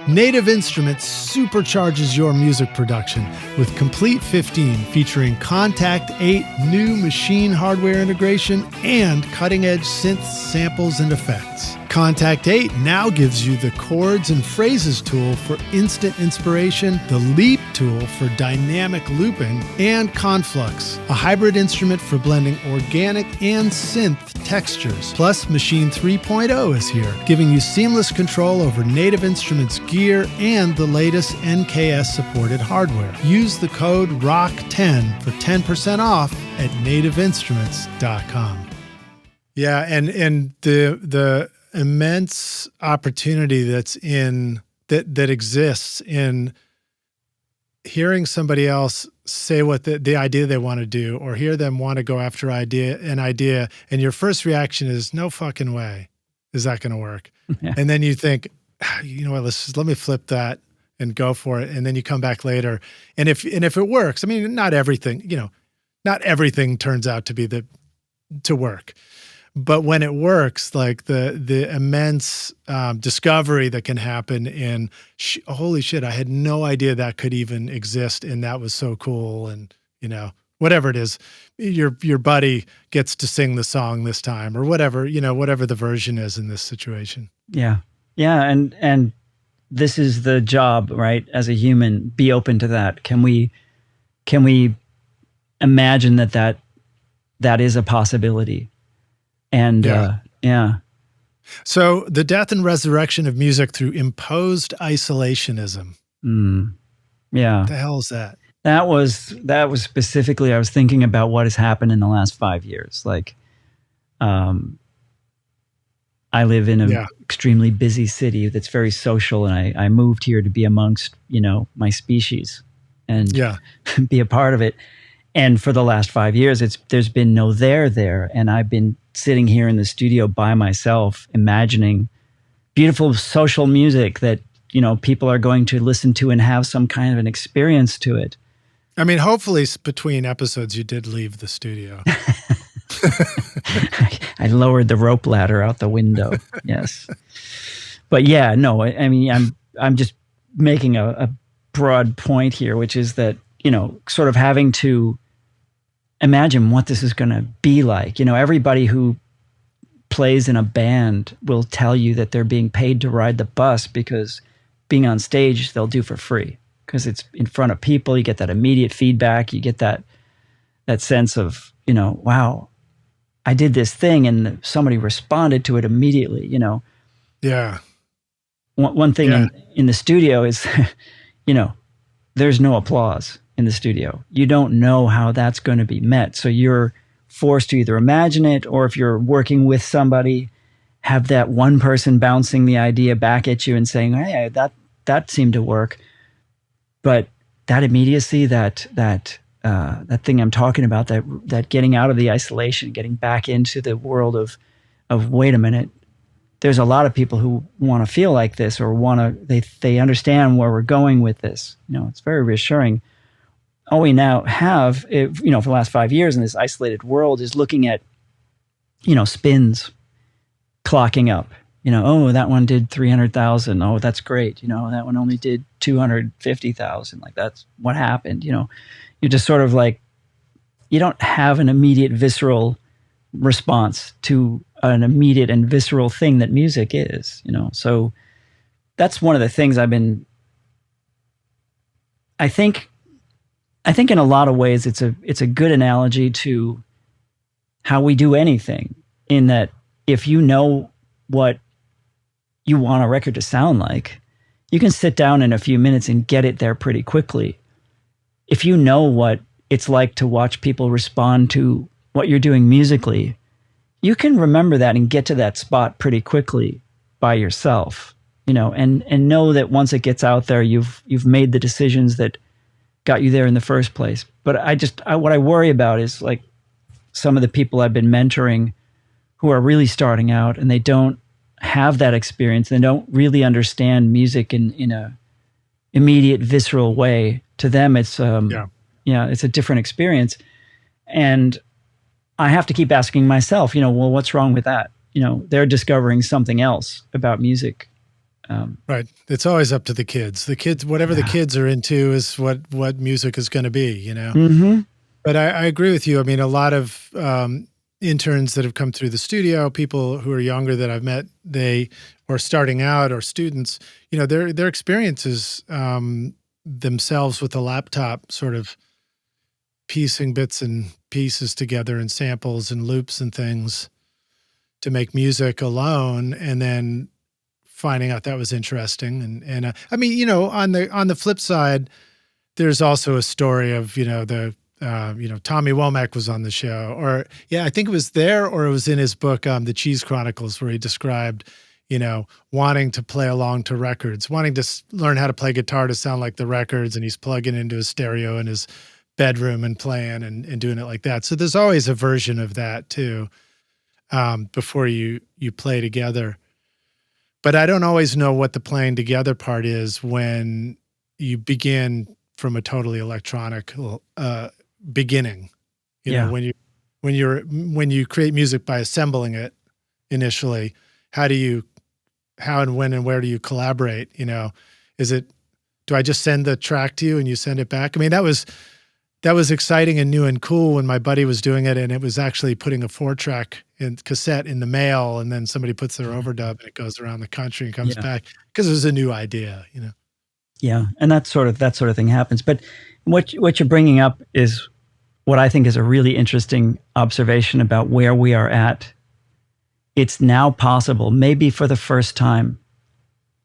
Native Instruments supercharges your music production with Complete 15 featuring Contact 8 new machine hardware integration and cutting-edge synths, samples, and effects. Contact 8 now gives you the chords and phrases tool for instant inspiration, the Leap tool for dynamic looping, and Conflux, a hybrid instrument for blending organic and synth textures. Plus, Machine 3.0 is here, giving you seamless control over Native Instruments gear and the latest NKS-supported hardware. Use the code ROCK10 for 10% off at nativeinstruments.com. Yeah, and the immense opportunity that's that exists in hearing somebody else say what the idea they want to do, or hear them want to go after an idea, and your first reaction is, no fucking way is that going to work. Yeah. And then you think, you know what, let me flip that and go for it. And then you come back later. And if it works, I mean, not everything turns out to work. But when it works, like the immense discovery that can happen in, holy shit, I had no idea that could even exist, and that was so cool. And, you know, whatever it is, your buddy gets to sing the song this time, or whatever, you know, whatever the version is in this situation. Yeah. Yeah. And this is the job, right? As a human, be open to that. Can we imagine that is a possibility? And yeah. So the death and resurrection of music through imposed isolationism. Yeah. What the hell is that? That was specifically, I was thinking about what has happened in the last 5 years. Like, I live in an extremely busy city that's very social, and I moved here to be amongst, you know, my species and be a part of it. And for the last 5 years, there's been no there, and I've been sitting here in the studio by myself, imagining beautiful social music that, you know, people are going to listen to and have some kind of an experience to it. I mean, hopefully between episodes, you did leave the studio. I lowered the rope ladder out the window. Yes. But yeah, no, I mean, I'm just making a broad point here, which is that, you know, sort of having to imagine what this is going to be like. You know, everybody who plays in a band will tell you that they're being paid to ride the bus, because being on stage, they'll do for free, because it's in front of people. You get that immediate feedback. You get that sense of, you know, wow, I did this thing and somebody responded to it immediately, you know? Yeah. One thing in the studio is, you know, there's no applause in the studio. You don't know how that's going to be met. So you're forced to either imagine it, or if you're working with somebody, have that one person bouncing the idea back at you and saying, hey, that seemed to work. But that immediacy, that thing I'm talking about, that getting out of the isolation, getting back into the world of wait a minute, there's a lot of people who want to feel like this, or they understand where we're going with this. You know, it's very reassuring. All we now have, you know, for the last 5 years in this isolated world, is looking at, you know, spins clocking up. You know, oh, that one did 300,000. Oh, that's great. You know, that one only did 250,000. Like, that's what happened. You know, you're just sort of like, you don't have an immediate visceral response to an immediate and visceral thing that music is, you know. So that's one of the things I think in a lot of ways it's a good analogy to how we do anything, in that if you know what you want a record to sound like, you can sit down in a few minutes and get it there pretty quickly. If you know what it's like to watch people respond to what you're doing musically, you can remember that and get to that spot pretty quickly by yourself, you know, and know that once it gets out there, you've made the decisions that got you there in the first place. But what I worry about is, like, some of the people I've been mentoring who are really starting out, and they don't have that experience. They don't really understand music in a immediate, visceral way. To them, it's it's a different experience. And I have to keep asking myself, you know, well, what's wrong with that? You know, they're discovering something else about music. Right. It's always up to the kids. Whatever the kids are into is what music is going to be, you know? Mm-hmm. But I agree with you. I mean, a lot of interns that have come through the studio, people who are younger that I've met, or starting out, or students, you know, their experiences themselves with a laptop, sort of piecing bits and pieces together and samples and loops and things to make music alone, and then finding out that was interesting. And I mean, you know, on the flip side, there's also a story of, you know, Tommy Womack was on the show, or I think it was there, or it was in his book, The Cheese Chronicles, where he described, wanting to play along to records, wanting to learn how to play guitar to sound like the records, and he's plugging into his stereo in his bedroom and playing and doing it like that. So there's always a version of that too, before you play together. But I don't always know what the playing together part is when you begin from a totally electronic beginning. When you create music by assembling it initially, how and when and where do you collaborate? Do I just send the track to you and you send it back? I mean, that was exciting and new and cool when my buddy was doing it, and it was actually putting a 4-track cassette in the mail, and then somebody puts their overdub and it goes around the country and comes back, because it was a new idea, Yeah, and that sort of thing happens. But what you're bringing up is what I think is a really interesting observation about where we are at. It's now possible, maybe for the first time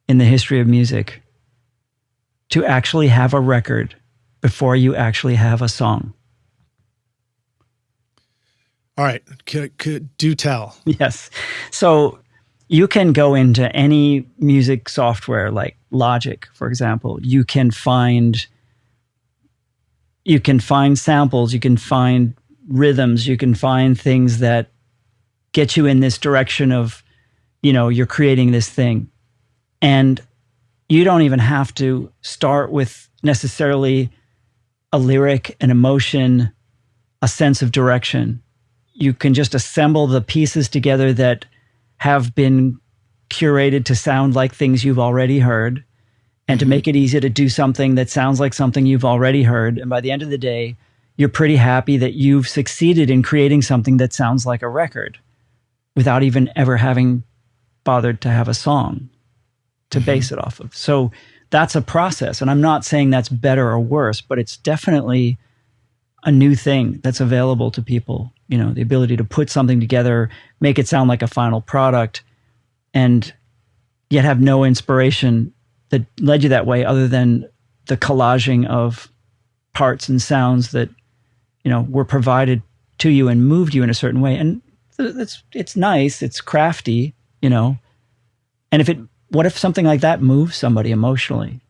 in the history of music, to actually have a record before you actually have a song. All right, do tell. Yes. So you can go into any music software like Logic, for example. You can find samples, you can find rhythms, you can find things that get you in this direction of, you're creating this thing. And you don't even have to start with necessarily a lyric, an emotion, a sense of direction. You can just assemble the pieces together that have been curated to sound like things you've already heard, and to make it easy to do something that sounds like something you've already heard. And by the end of the day, you're pretty happy that you've succeeded in creating something that sounds like a record without even ever having bothered to have a song to base it off of. So that's a process. And I'm not saying that's better or worse, but it's definitely a new thing that's available to people. The ability to put something together, make it sound like a final product, and yet have no inspiration that led you that way other than the collaging of parts and sounds that, were provided to you and moved you in a certain way. And it's nice, it's crafty, and what if something like that moves somebody emotionally?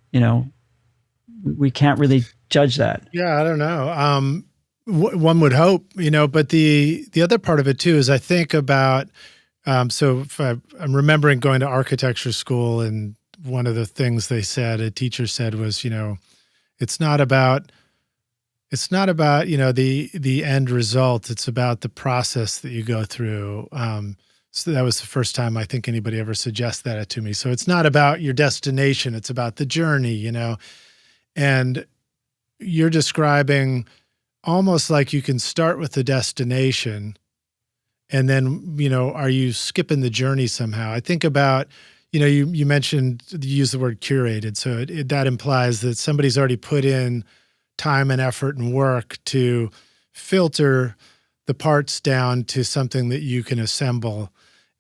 We can't really judge that. Yeah, I don't know. One would hope, but the other part of it too is I think about, so if I'm remembering going to architecture school, and one of the things a teacher said was, it's not about, the end result. It's about the process that you go through. So that was the first time I think anybody ever suggested that to me. So it's not about your destination. It's about the journey, and you're describing almost like you can start with the destination, and then, are you skipping the journey somehow? I think about, you mentioned, you use the word curated. So that implies that somebody's already put in time and effort and work to filter the parts down to something that you can assemble.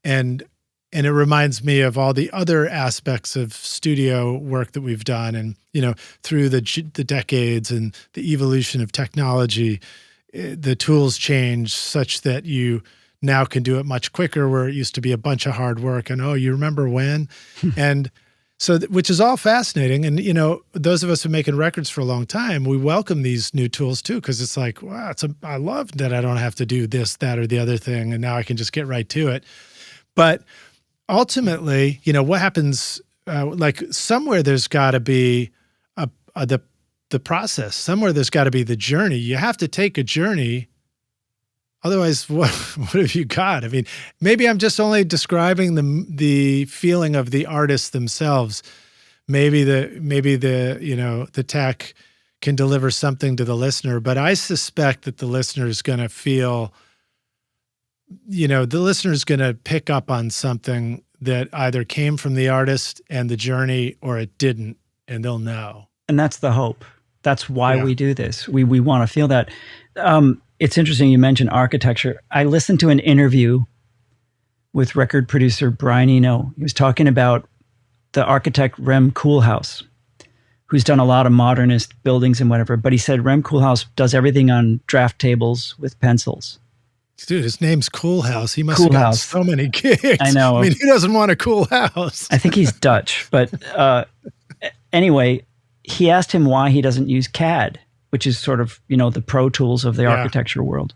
And it reminds me of all the other aspects of studio work that we've done. And, through the decades and the evolution of technology, the tools change such that you now can do it much quicker, where it used to be a bunch of hard work. And, you remember when? And so, which is all fascinating. And, those of us who are making records for a long time, we welcome these new tools too, because it's like, wow, I love that I don't have to do this, that, or the other thing. And now I can just get right to it. But ultimately, what happens, like somewhere there's got to be the process. Somewhere there's got to be the journey. You have to take a journey. Otherwise, what have you got? I mean, maybe I'm just only describing the feeling of the artists themselves. Maybe the tech can deliver something to the listener, but I suspect that the listener is going to feel, the listener is going to pick up on something that either came from the artist and the journey, or it didn't, and they'll know. And that's the hope. That's why we do this. We want to feel that. It's interesting you mentioned architecture. I listened to an interview with record producer Brian Eno. He was talking about the architect Rem Koolhaas, who's done a lot of modernist buildings and whatever. But he said Rem Koolhaas does everything on draft tables with pencils. Dude, his name's Cool House. He must Cool have gotten House. so many gigs. I know. I mean, who doesn't want a cool house? I think he's Dutch, but anyway, he asked him why he doesn't use CAD, which is sort of, the Pro Tools of the architecture world.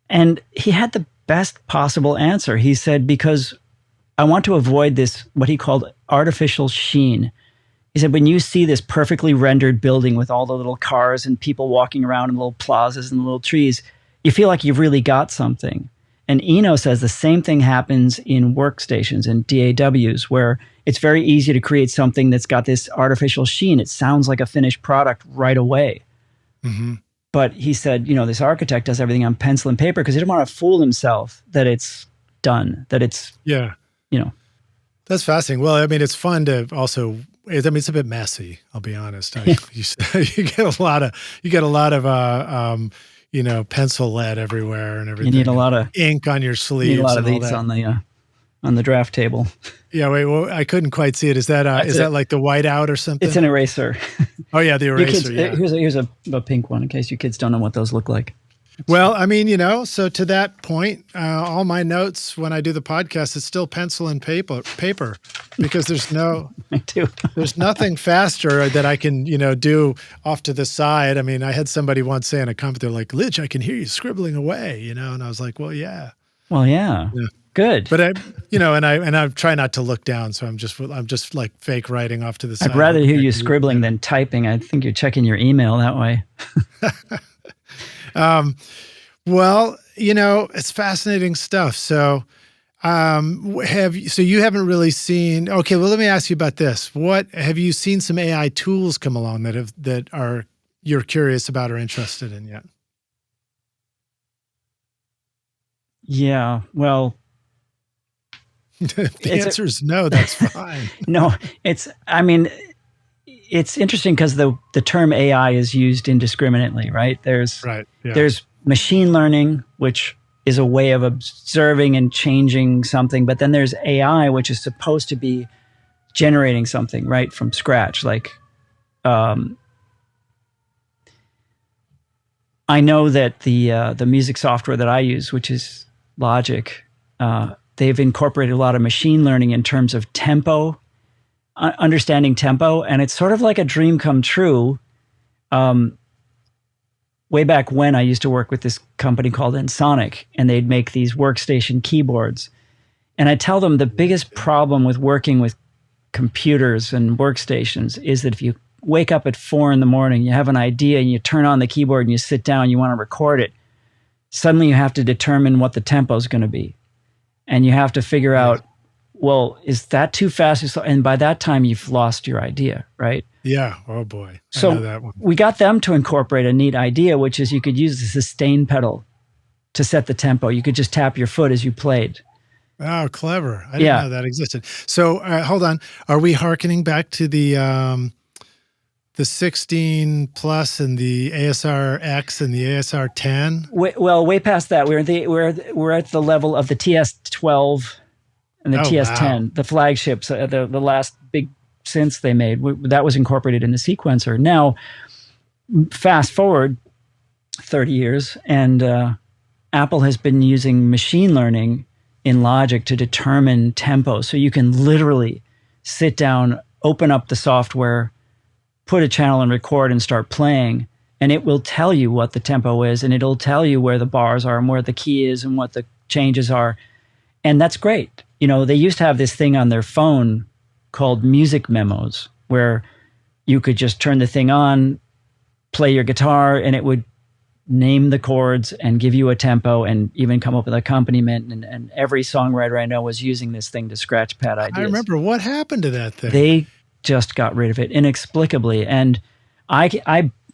And he had the best possible answer. He said, because I want to avoid this, what he called artificial sheen. He said, when you see this perfectly rendered building with all the little cars and people walking around in little plazas and little trees, you feel like you've really got something. And Eno says the same thing happens in workstations and DAWs, where it's very easy to create something that's got this artificial sheen. It sounds like a finished product right away. Mm-hmm. But he said, this architect does everything on pencil and paper because he didn't want to fool himself that it's done, that it's, That's fascinating. Well, I mean, it's fun to also, it's a bit messy, I'll be honest. You get a lot of, pencil lead everywhere and everything. You need a lot of ink on your sleeves. You need a lot of these on the draft table. Yeah, wait. Well, I couldn't quite see it. Is that that like the whiteout or something? It's an eraser. Oh yeah, the eraser. Here's a pink one in case you kids don't know what those look like. Well, I mean, so to that point, all my notes when I do the podcast, it's still pencil and paper, because there's there's nothing faster that I can, do off to the side. I mean, I had somebody once say in a comment, they're like, Lij, I can hear you scribbling away, and I was like, well, yeah. Well, yeah. Good. But I try not to look down, so I'm just like fake writing off to the side. I'd rather hear you scribbling than typing. I think you're checking your email that way. Well, it's fascinating stuff. So, you haven't really seen, okay, well, let me ask you about this. What have you seen some AI tools come along that you're curious about or interested in yet? Yeah, well, the answer is no, that's fine. No, it's interesting because the term AI is used indiscriminately, right? There's machine learning, which is a way of observing and changing something, but then there's AI, which is supposed to be generating something right from scratch. Like, I know that the music software that I use, which is Logic, they've incorporated a lot of machine learning in terms of tempo, understanding tempo, and it's sort of like a dream come true. Way back when, I used to work with this company called Ensoniq, and they'd make these workstation keyboards. And I tell them the biggest problem with working with computers and workstations is that if you wake up at 4 a.m, you have an idea, and you turn on the keyboard and you sit down, you want to record it, suddenly you have to determine what the tempo is going to be. And you have to figure out, well, is that too fast? And by that time, you've lost your idea, right? Yeah. Oh, boy. So I know that one. We got them to incorporate a neat idea, which is you could use the sustain pedal to set the tempo. You could just tap your foot as you played. Oh, clever. I didn't know that existed. So hold on. Are we hearkening back to the 16 plus and the ASR-X and the ASR-10? Way past that. We're at the level of the TS-12 and the TS-10, the flagships, the last big synths they made. That was incorporated in the sequencer. Now, fast forward 30 years, and Apple has been using machine learning in Logic to determine tempo. So you can literally sit down, open up the software, put a channel and record and start playing, and it will tell you what the tempo is, and it'll tell you where the bars are and where the key is and what the changes are. And that's great. They used to have this thing on their phone called music memos, where you could just turn the thing on, play your guitar, and it would name the chords and give you a tempo and even come up with accompaniment. And every songwriter I know was using this thing to scratch pad ideas. I remember. What happened to that thing? They just got rid of it inexplicably. And I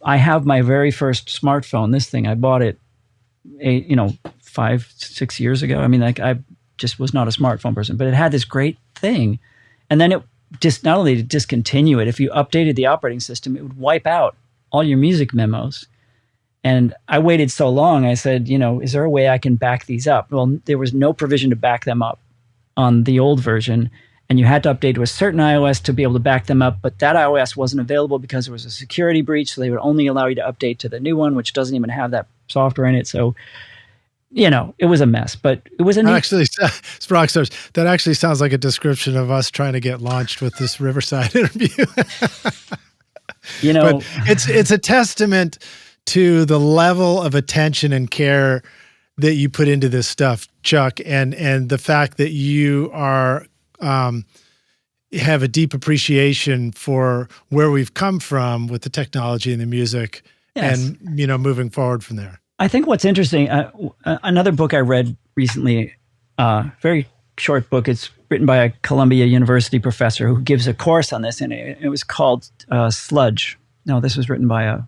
have my very first smartphone, this thing. I bought it 5-6 years ago. I mean, I just was not a smartphone person, but it had this great thing. And then it just, not only to discontinue it, if you updated the operating system, it would wipe out all your music memos. And I waited so long, I said, is there a way I can back these up? Well, there was no provision to back them up on the old version. And you had to update to a certain iOS to be able to back them up. But that iOS wasn't available because there was a security breach. So they would only allow you to update to the new one, which doesn't even have that software in it. So it was a mess, but it was a neat. Actually, Rockstars, that actually sounds like a description of us trying to get launched with this Riverside interview. But it's a testament to the level of attention and care that you put into this stuff, Chuck, and the fact that you are have a deep appreciation for where we've come from with the technology and the music, and moving forward from there. I think what's interesting, another book I read recently, very short book. It's written by a Columbia University professor who gives a course on this, and it was called Sludge. No, this was written by a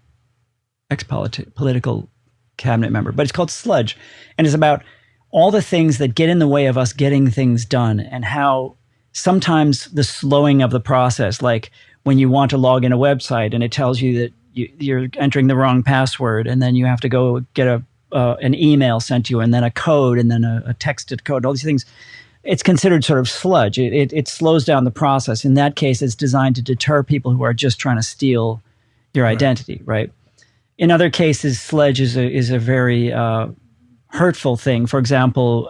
ex-political cabinet member, but it's called Sludge, and it's about all the things that get in the way of us getting things done, and how sometimes the slowing of the process, like when you want to log in a website and it tells you that you're entering the wrong password, and then you have to go get an email sent to you, and then a code, and then a texted code, all these things. It's considered sort of sludge. It slows down the process. In that case, it's designed to deter people who are just trying to steal your identity, right? In other cases, sludge is a very hurtful thing. For example,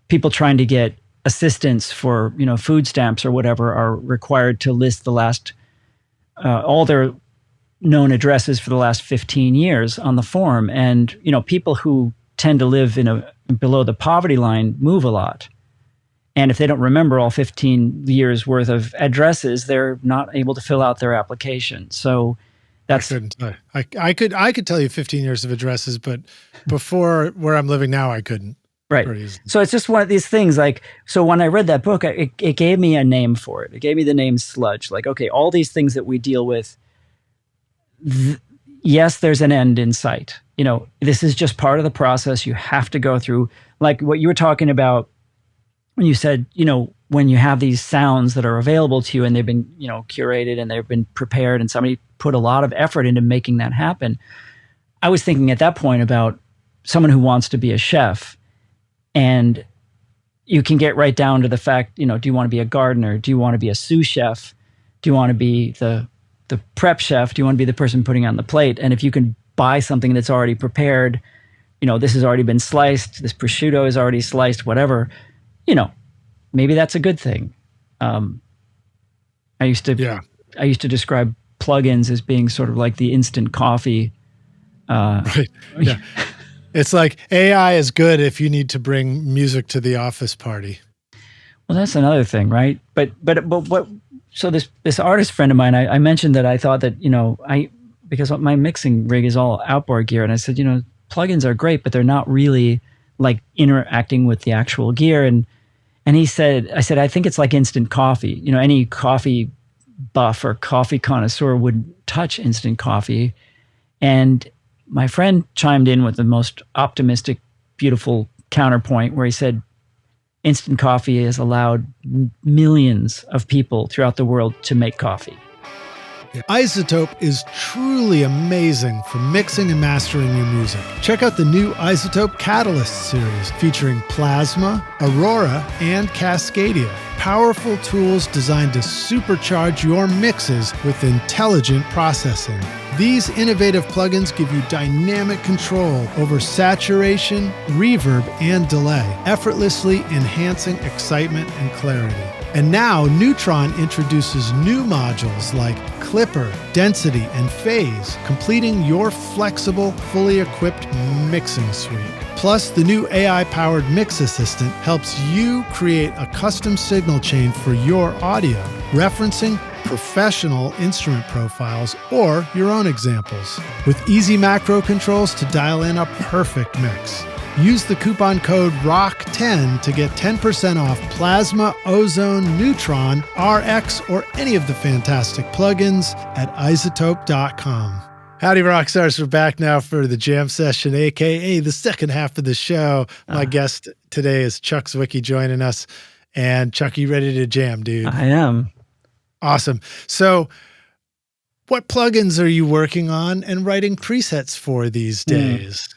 people trying to get assistance for food stamps or whatever are required to list the last all their known addresses for the last 15 years on the form. And people who tend to live below the poverty line move a lot. And if they don't remember all 15 years worth of addresses, they're not able to fill out their application. So that's I could tell you 15 years of addresses, but before where I'm living now, I couldn't. Right. So it's just one of these things. Like, so when I read that book, it gave me a name for it. It gave me the name sludge. Like, okay, all these things that we deal with, yes, there's an end in sight. This is just part of the process you have to go through. Like what you were talking about when you said, when you have these sounds that are available to you and they've been, curated and they've been prepared and somebody put a lot of effort into making that happen. I was thinking at that point about someone who wants to be a chef, and you can get right down to the fact, do you want to be a gardener? Do you want to be a sous chef? Do you want to be the prep chef? Do you want to be the person putting on the plate? And if you can buy something that's already prepared, this has already been sliced, this prosciutto is already sliced, whatever, maybe that's a good thing. I used to describe plugins as being sort of like the instant coffee. Right. Yeah. It's like AI is good if you need to bring music to the office party. Well, that's another thing, right? But what? So this artist friend of mine, I mentioned that I thought that because my mixing rig is all outboard gear, and I said plugins are great, but they're not really like interacting with the actual gear. And he said, I think it's like instant coffee. Any coffee buff or coffee connoisseur would touch instant coffee. And my friend chimed in with the most optimistic, beautiful counterpoint where he said, instant coffee has allowed millions of people throughout the world to make coffee. Yeah. iZotope is truly amazing for mixing and mastering your music. Check out the new iZotope Catalyst series featuring Plasma, Aurora, and Cascadia. Powerful tools designed to supercharge your mixes with intelligent processing. These innovative plugins give you dynamic control over saturation, reverb, and delay, effortlessly enhancing excitement and clarity. And now Neutron introduces new modules like Clipper, Density, and Phase, completing your flexible, fully equipped mixing suite. Plus, the new AI-powered Mix Assistant helps you create a custom signal chain for your audio, referencing professional instrument profiles or your own examples, with easy macro controls to dial in a perfect mix. Use the coupon code ROCK10 to get 10% off Plasma, Ozone, Neutron, RX, or any of the fantastic plugins at iZotope.com. Howdy, Rockstars. We're back now for the jam session, a.k.a. the second half of the show. My guest today is Chuck Zwicky joining us. And Chuck, you ready to jam, dude? I am. Awesome. So what plugins are you working on and writing presets for these days?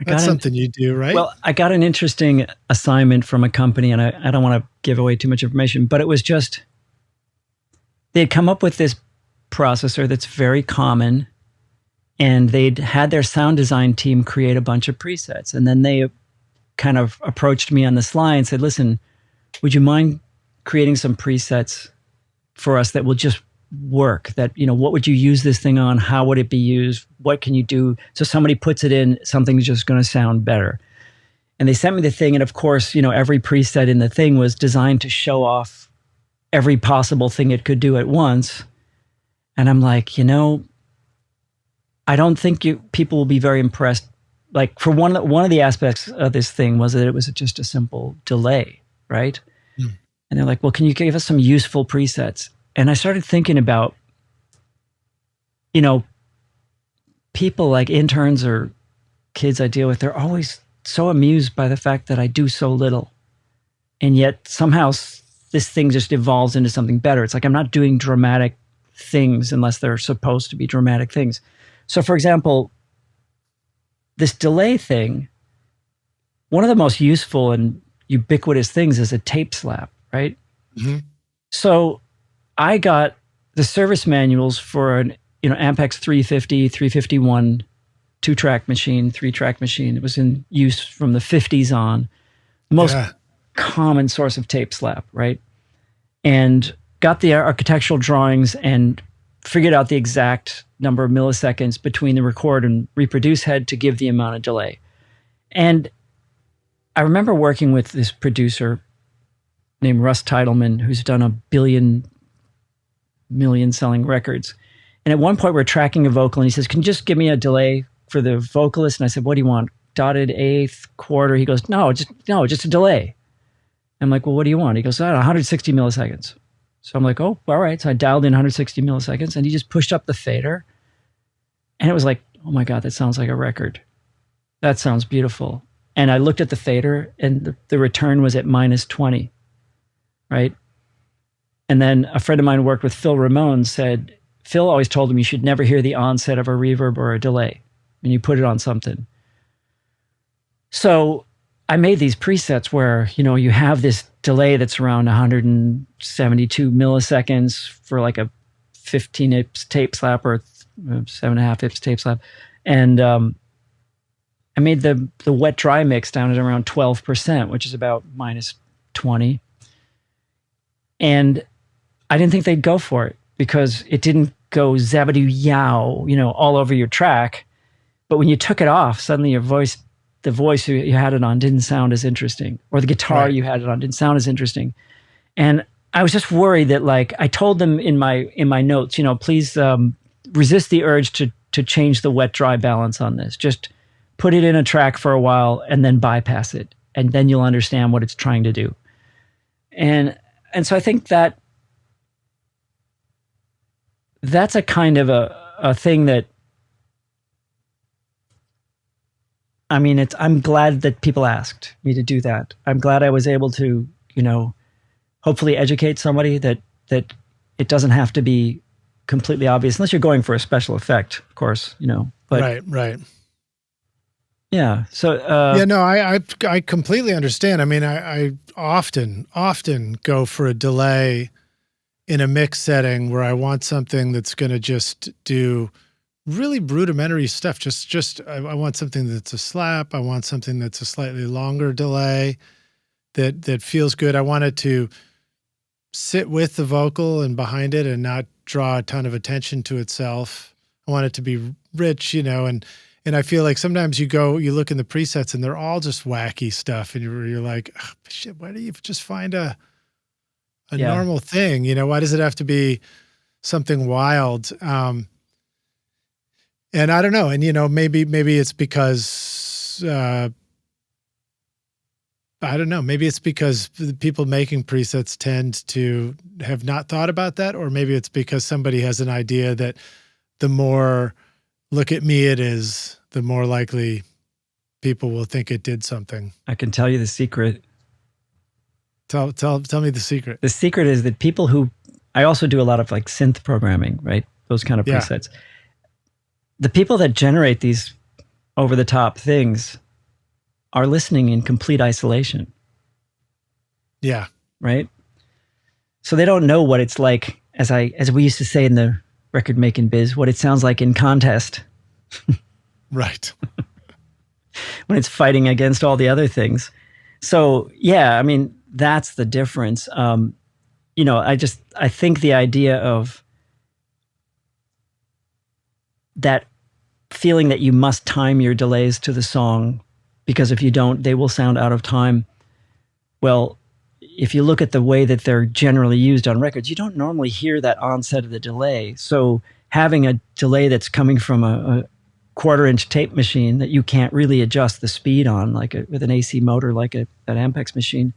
That's something you do, right? Well, I got an interesting assignment from a company, and I don't want to give away too much information, but it was just, they had come up with this processor that's very common, And they'd had their sound design team create a bunch of presets. And then they kind of approached me on the sly and said, listen, would you mind creating some presets for us that will just work? That, what would you use this thing on? How would it be used? What can you do? So somebody puts it in, something's just going to sound better. And they sent me the thing. And of course, every preset in the thing was designed to show off every possible thing it could do at once. And I'm like, I don't think people will be very impressed. Like, for one of the aspects of this thing was that it was just a simple delay, right? Mm. And they're like, well, can you give us some useful presets? And I started thinking about, people like interns or kids I deal with, they're always so amused by the fact that I do so little. And yet somehow this thing just evolves into something better. It's like I'm not doing dramatic things unless they're supposed to be dramatic things. So, for example, this delay thing, one of the most useful and ubiquitous things is a tape slap, right? Mm-hmm. So I got the service manuals for an Ampex 350, 351 2-track machine, 3-track machine. It was in use from the 50s on. Most common source of tape slap, right? And got the architectural drawings and figured out the exact number of milliseconds between the record and reproduce head to give the amount of delay. And I remember working with this producer named Russ Titleman, who's done 1 million selling records. And at one point we're tracking a vocal and he says, can you just give me a delay for the vocalist? And I said, what do you want? Dotted, eighth, quarter? He goes, no, just a delay. I'm like, well, what do you want? He goes, 160 milliseconds. So I'm like, oh, all right. So I dialed in 160 milliseconds and he just pushed up the fader. And it was like, oh my God, that sounds like a record. That sounds beautiful. And I looked at the fader and the return was at -20, right? And then a friend of mine who worked with Phil Ramone said, Phil always told him you should never hear the onset of a reverb or a delay when you put it on something. So I made these presets where, you have this delay that's around 172 milliseconds for like a 15 ips tape slap or 7.5 ips tape slap. And I made the wet dry mix down at around 12%, which is about -20. And I didn't think they'd go for it because it didn't go zabadoo yow, all over your track. But when you took it off, suddenly the voice you had it on didn't sound as interesting, or the guitar you had it on didn't sound as interesting. And I was just worried that, like, I told them in my notes, please resist the urge to change the wet dry balance on this. Just put it in a track for a while and then bypass it, and then you'll understand what it's trying to do. And so I think that's a kind of a thing that, I mean, I'm glad that people asked me to do that. I'm glad I was able to, hopefully educate somebody that it doesn't have to be completely obvious, unless you're going for a special effect, of course, But right. Yeah. So I completely understand. I mean, I often go for a delay in a mix setting where I want something that's going to just do really rudimentary stuff. I want something that's a slap. I want something that's a slightly longer delay that feels good. I want it to sit with the vocal and behind it and not draw a ton of attention to itself. I want it to be rich, and I feel like sometimes you look in the presets and they're all just wacky stuff. And you're like, oh, shit, why do you just find a normal thing? Why does it have to be something wild? And I don't know. And, maybe it's because, I don't know, maybe it's because the people making presets tend to have not thought about that. Or maybe it's because somebody has an idea that the more look at me it is, the more likely people will think it did something. I can tell you the secret. Tell me the secret. The secret is that people I also do a lot of like synth programming, right? Those kind of presets. The people that generate these over-the-top things are listening in complete isolation. Yeah. Right? So they don't know what it's like, as we used to say in the record making biz, what it sounds like in contest. Right. when it's fighting against all the other things. So yeah, I mean, that's the difference. I think the idea of that feeling that you must time your delays to the song, because if you don't, they will sound out of time. Well, if you look at the way that they're generally used on records, you don't normally hear that onset of the delay. So having a delay that's coming from a quarter-inch tape machine that you can't really adjust the speed on, with an AC motor, like an Ampex machine,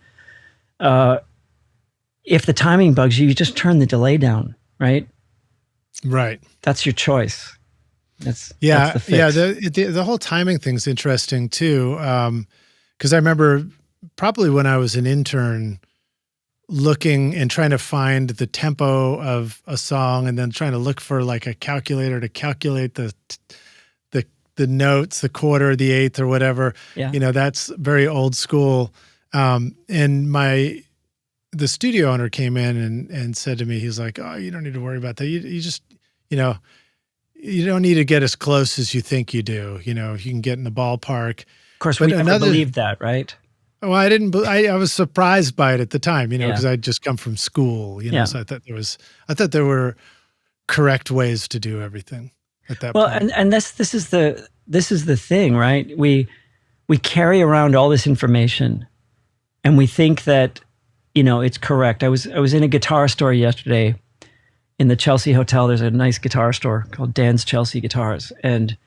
if the timing bugs you, you just turn the delay down, right? Right. That's your choice. That's the fix. Yeah. The whole timing thing's interesting too, because I remember probably when I was an intern, looking and trying to find the tempo of a song, and then trying to look for like a calculator to calculate the notes, the quarter, the eighth, or whatever. Yeah. That's very old school. And the studio owner came in and said to me, he's like, "Oh, you don't need to worry about that. You just, you don't need to get as close as you think you do. You can get in the ballpark." Of course, we never believed that, right? Oh, I didn't. I was surprised by it at the time, because I'd just come from school, So I thought there were correct ways to do everything at that point. Well, and this is the thing, right? We carry around all this information, and we think that it's correct. I was in a guitar store yesterday in the Chelsea Hotel. There's a nice guitar store called Dan's Chelsea Guitars, and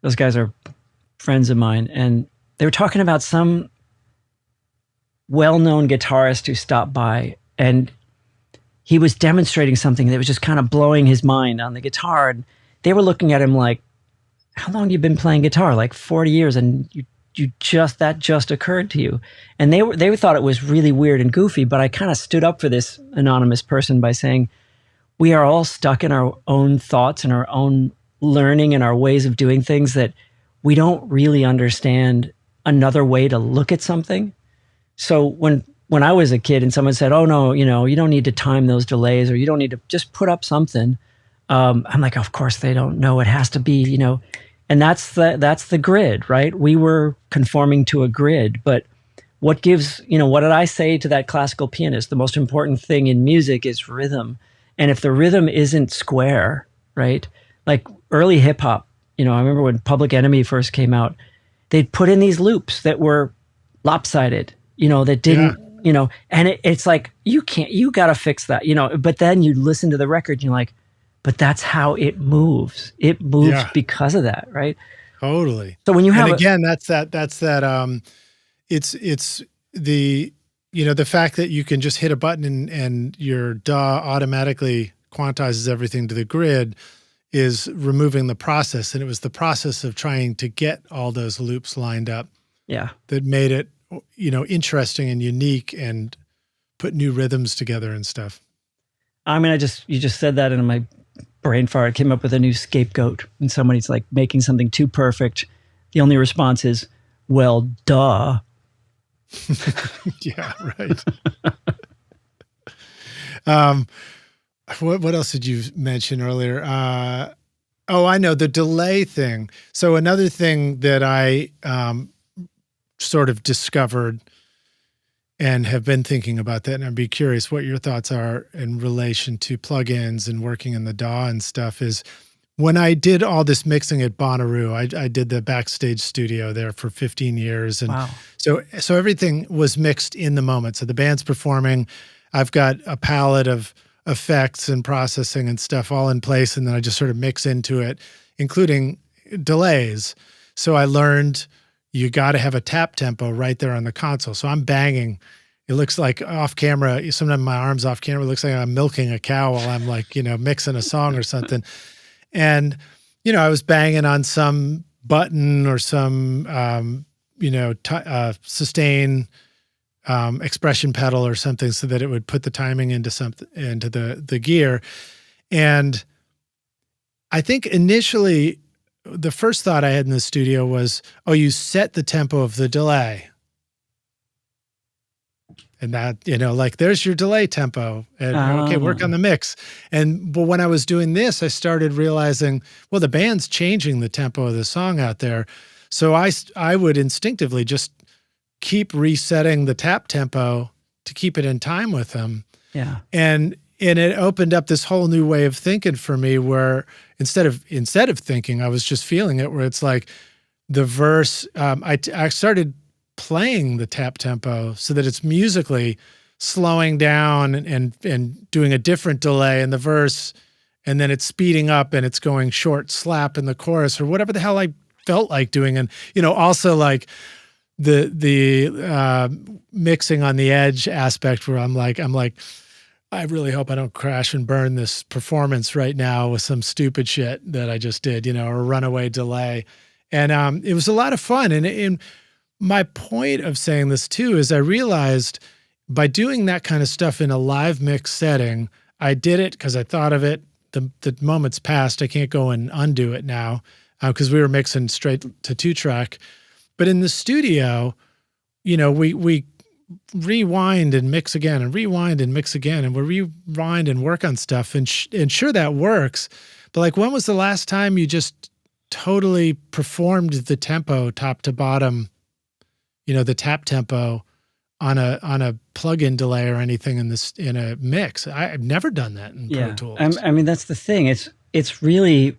those guys are friends of mine, and they were talking about some well-known guitarist who stopped by, and he was demonstrating something that was just kind of blowing his mind on the guitar. And they were looking at him like, "How long have you been playing guitar?" "Like 40 years. And that just occurred to you." And they thought it was really weird and goofy, but I kind of stood up for this anonymous person by saying, we are all stuck in our own thoughts and our own learning and our ways of doing things, that we don't really understand another way to look at something. So when I was a kid and someone said, "Oh no, you don't need to time those delays, or you don't need to just put up something," I'm like, of course they don't know. It has to be, and that's the grid, right? We were conforming to a grid, but what gives, what did I say to that classical pianist? The most important thing in music is rhythm. And if the rhythm isn't square, right? Like early hip hop, I remember when Public Enemy first came out, they'd put in these loops that were lopsided, that didn't, and it's like, you got to fix that, but then you listen to the record and you're like, but that's how it moves. It moves because of that, right? Totally. So when you have, and again, that's that, it's the, the fact that you can just hit a button and your DAW automatically quantizes everything to the grid is removing the process. And it was the process of trying to get all those loops lined up that made it, interesting and unique and put new rhythms together and stuff. I mean, you just said that and my brain fart came up with a new scapegoat. And somebody's like making something too perfect. The only response is, well, duh. Yeah, right. What else did you mention earlier? I know, the delay thing. So another thing that I sort of discovered and have been thinking about that, and I'd be curious what your thoughts are in relation to plugins and working in the DAW and stuff, is when I did all this mixing at Bonnaroo, I did the backstage studio there for 15 years. And wow. So everything was mixed in the moment. So the band's performing, I've got a palette of effects and processing and stuff all in place. And then I just sort of mix into it, including delays. So I learned you got to have a tap tempo right there on the console. So I'm banging. It looks like off camera, sometimes my arm's off camera, it looks like I'm milking a cow while I'm like, mixing a song or something. And, I was banging on some button or some, sustain expression pedal or something so that it would put the timing into the gear. And I think initially the first thought I had in the studio was, you set the tempo of the delay. And that, like there's your delay tempo, and okay, work on the mix. But when I was doing this, I started realizing, well, the band's changing the tempo of the song out there. So I would instinctively just keep resetting the tap tempo to keep it in time with them. Yeah. And it opened up this whole new way of thinking for me, where instead of thinking, I was just feeling it, where it's like the verse, I started playing the tap tempo so that it's musically slowing down and doing a different delay in the verse, and then it's speeding up and it's going short slap in the chorus or whatever the hell I felt like doing. And also like the mixing on the edge aspect, where I'm like I really hope I don't crash and burn this performance right now with some stupid shit that I just did, or a runaway delay. And it was a lot of fun. And my point of saying this too is I realized by doing that kind of stuff in a live mix setting, I did it because I thought of it. The moment's passed. I can't go and undo it now because we were mixing straight to 2-track. But in the studio, we rewind and mix again and rewind and mix again, and we rewind and work on stuff. And sure, that works. But like, when was the last time you just totally performed the tempo top to bottom, the tap tempo on a plug-in delay or anything in a mix? I've never done that in Pro Tools. I mean, that's the thing. It's really,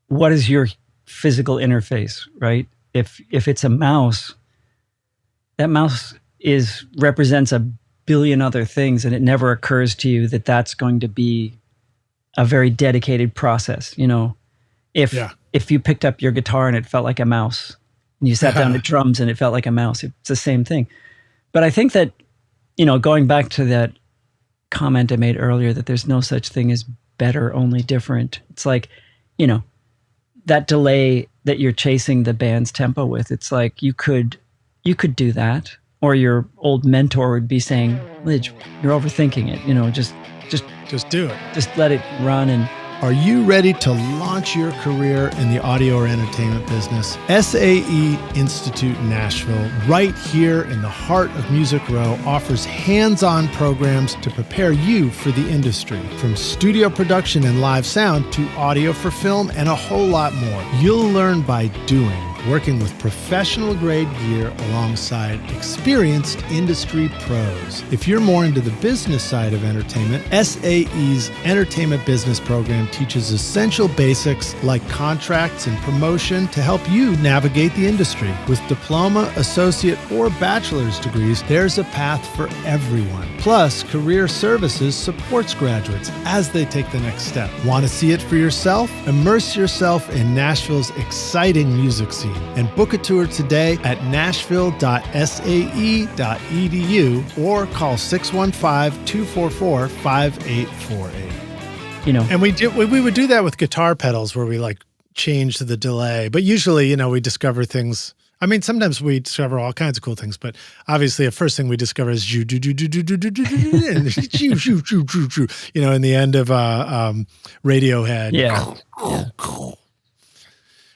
what is your physical interface, right? If it's a mouse, that mouse represents a billion other things, and it never occurs to you that that's going to be a very dedicated process. If you picked up your guitar and it felt like a mouse, and you sat down to drums and it felt like a mouse, it's the same thing. But I think that, going back to that comment I made earlier, that there's no such thing as better, only different. It's like, that delay that you're chasing the band's tempo with, it's like you could do that, or your old mentor would be saying, Lij, you're overthinking it. Just do it. Just let it run. And are you ready to launch your career in the audio or entertainment business? SAE Institute Nashville, right here in the heart of Music Row, offers hands-on programs to prepare you for the industry. From studio production and live sound to audio for film and a whole lot more. You'll learn by doing, working with professional grade gear alongside experienced industry pros. If you're more into the business side of entertainment, SAE's Entertainment Business Program teaches essential basics like contracts and promotion to help you navigate the industry. With diploma, associate, or bachelor's degrees, there's a path for everyone. Plus, Career Services supports graduates as they take the next step. Want to see it for yourself? Immerse yourself in Nashville's exciting music scene and book a tour today at nashville.sae.edu or call 615-244-5848. And we would do that with guitar pedals, where we like change the delay. But usually, we discover things. I mean, sometimes we discover all kinds of cool things, but obviously the first thing we discover is in the end of Radiohead.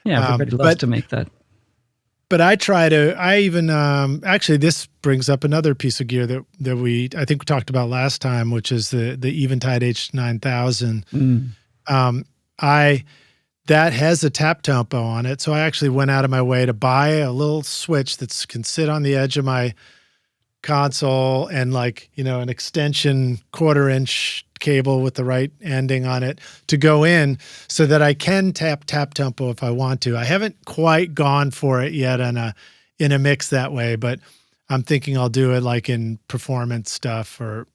Yeah, everybody loves to make that. But actually this brings up another piece of gear that I think we talked about last time, which is the Eventide H9000. That has a tap tempo on it. So I actually went out of my way to buy a little switch that can sit on the edge of my console, and an extension 1/4-inch cable with the right ending on it to go in, so that I can tap tempo if I want to. I haven't quite gone for it yet in a mix that way, but I'm thinking I'll do it like in performance stuff, or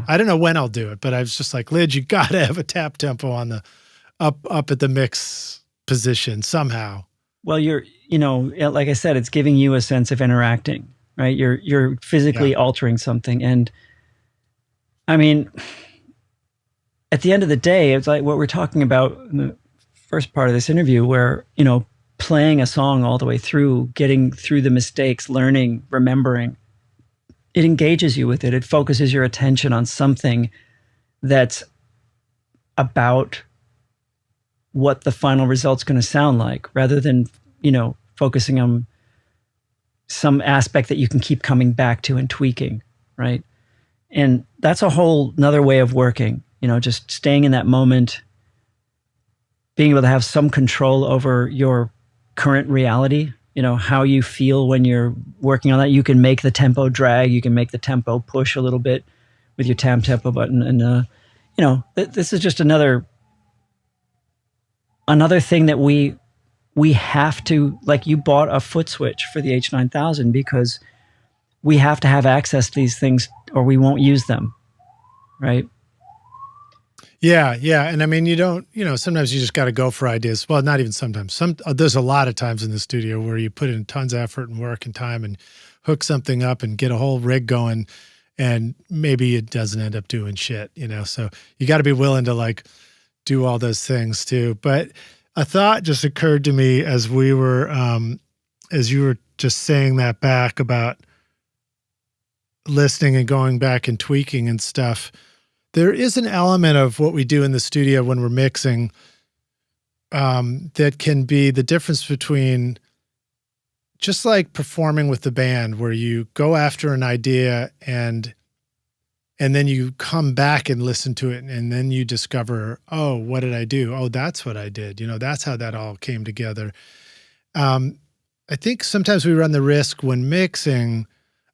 I don't know when I'll do it, but I was just like, Lij, you gotta have a tap tempo on the up at the mix position somehow. Well, you're like I said, it's giving you a sense of interacting, right? You're physically altering something. And I mean, at the end of the day, it's like what we're talking about in the first part of this interview, where, playing a song all the way through, getting through the mistakes, learning, remembering, it engages you with it. It focuses your attention on something that's about what the final result's going to sound like, rather than, focusing on some aspect that you can keep coming back to and tweaking. right? And that's a whole another way of working, just staying in that moment, being able to have some control over your current reality, how you feel when you're working on that. You can make the tempo drag, you can make the tempo push a little bit with your tempo button. And, this is just another thing that we have to, like, you bought a foot switch for the H9000 because we have to have access to these things or we won't use them. Right. Yeah. Yeah. And I mean, you don't, sometimes you just got to go for ideas. Well, not even sometimes. There's a lot of times in the studio where you put in tons of effort and work and time and hook something up and get a whole rig going, and maybe it doesn't end up doing shit, so you got to be willing to like do all those things too. But a thought just occurred to me as we were, as you were just saying that back about listening and going back and tweaking and stuff. There is an element of what we do in the studio when we're mixing that can be the difference between just like performing with the band, where you go after an idea and then you come back and listen to it, and then you discover, oh, what did I do? Oh, that's what I did. That's how that all came together. I think sometimes we run the risk when mixing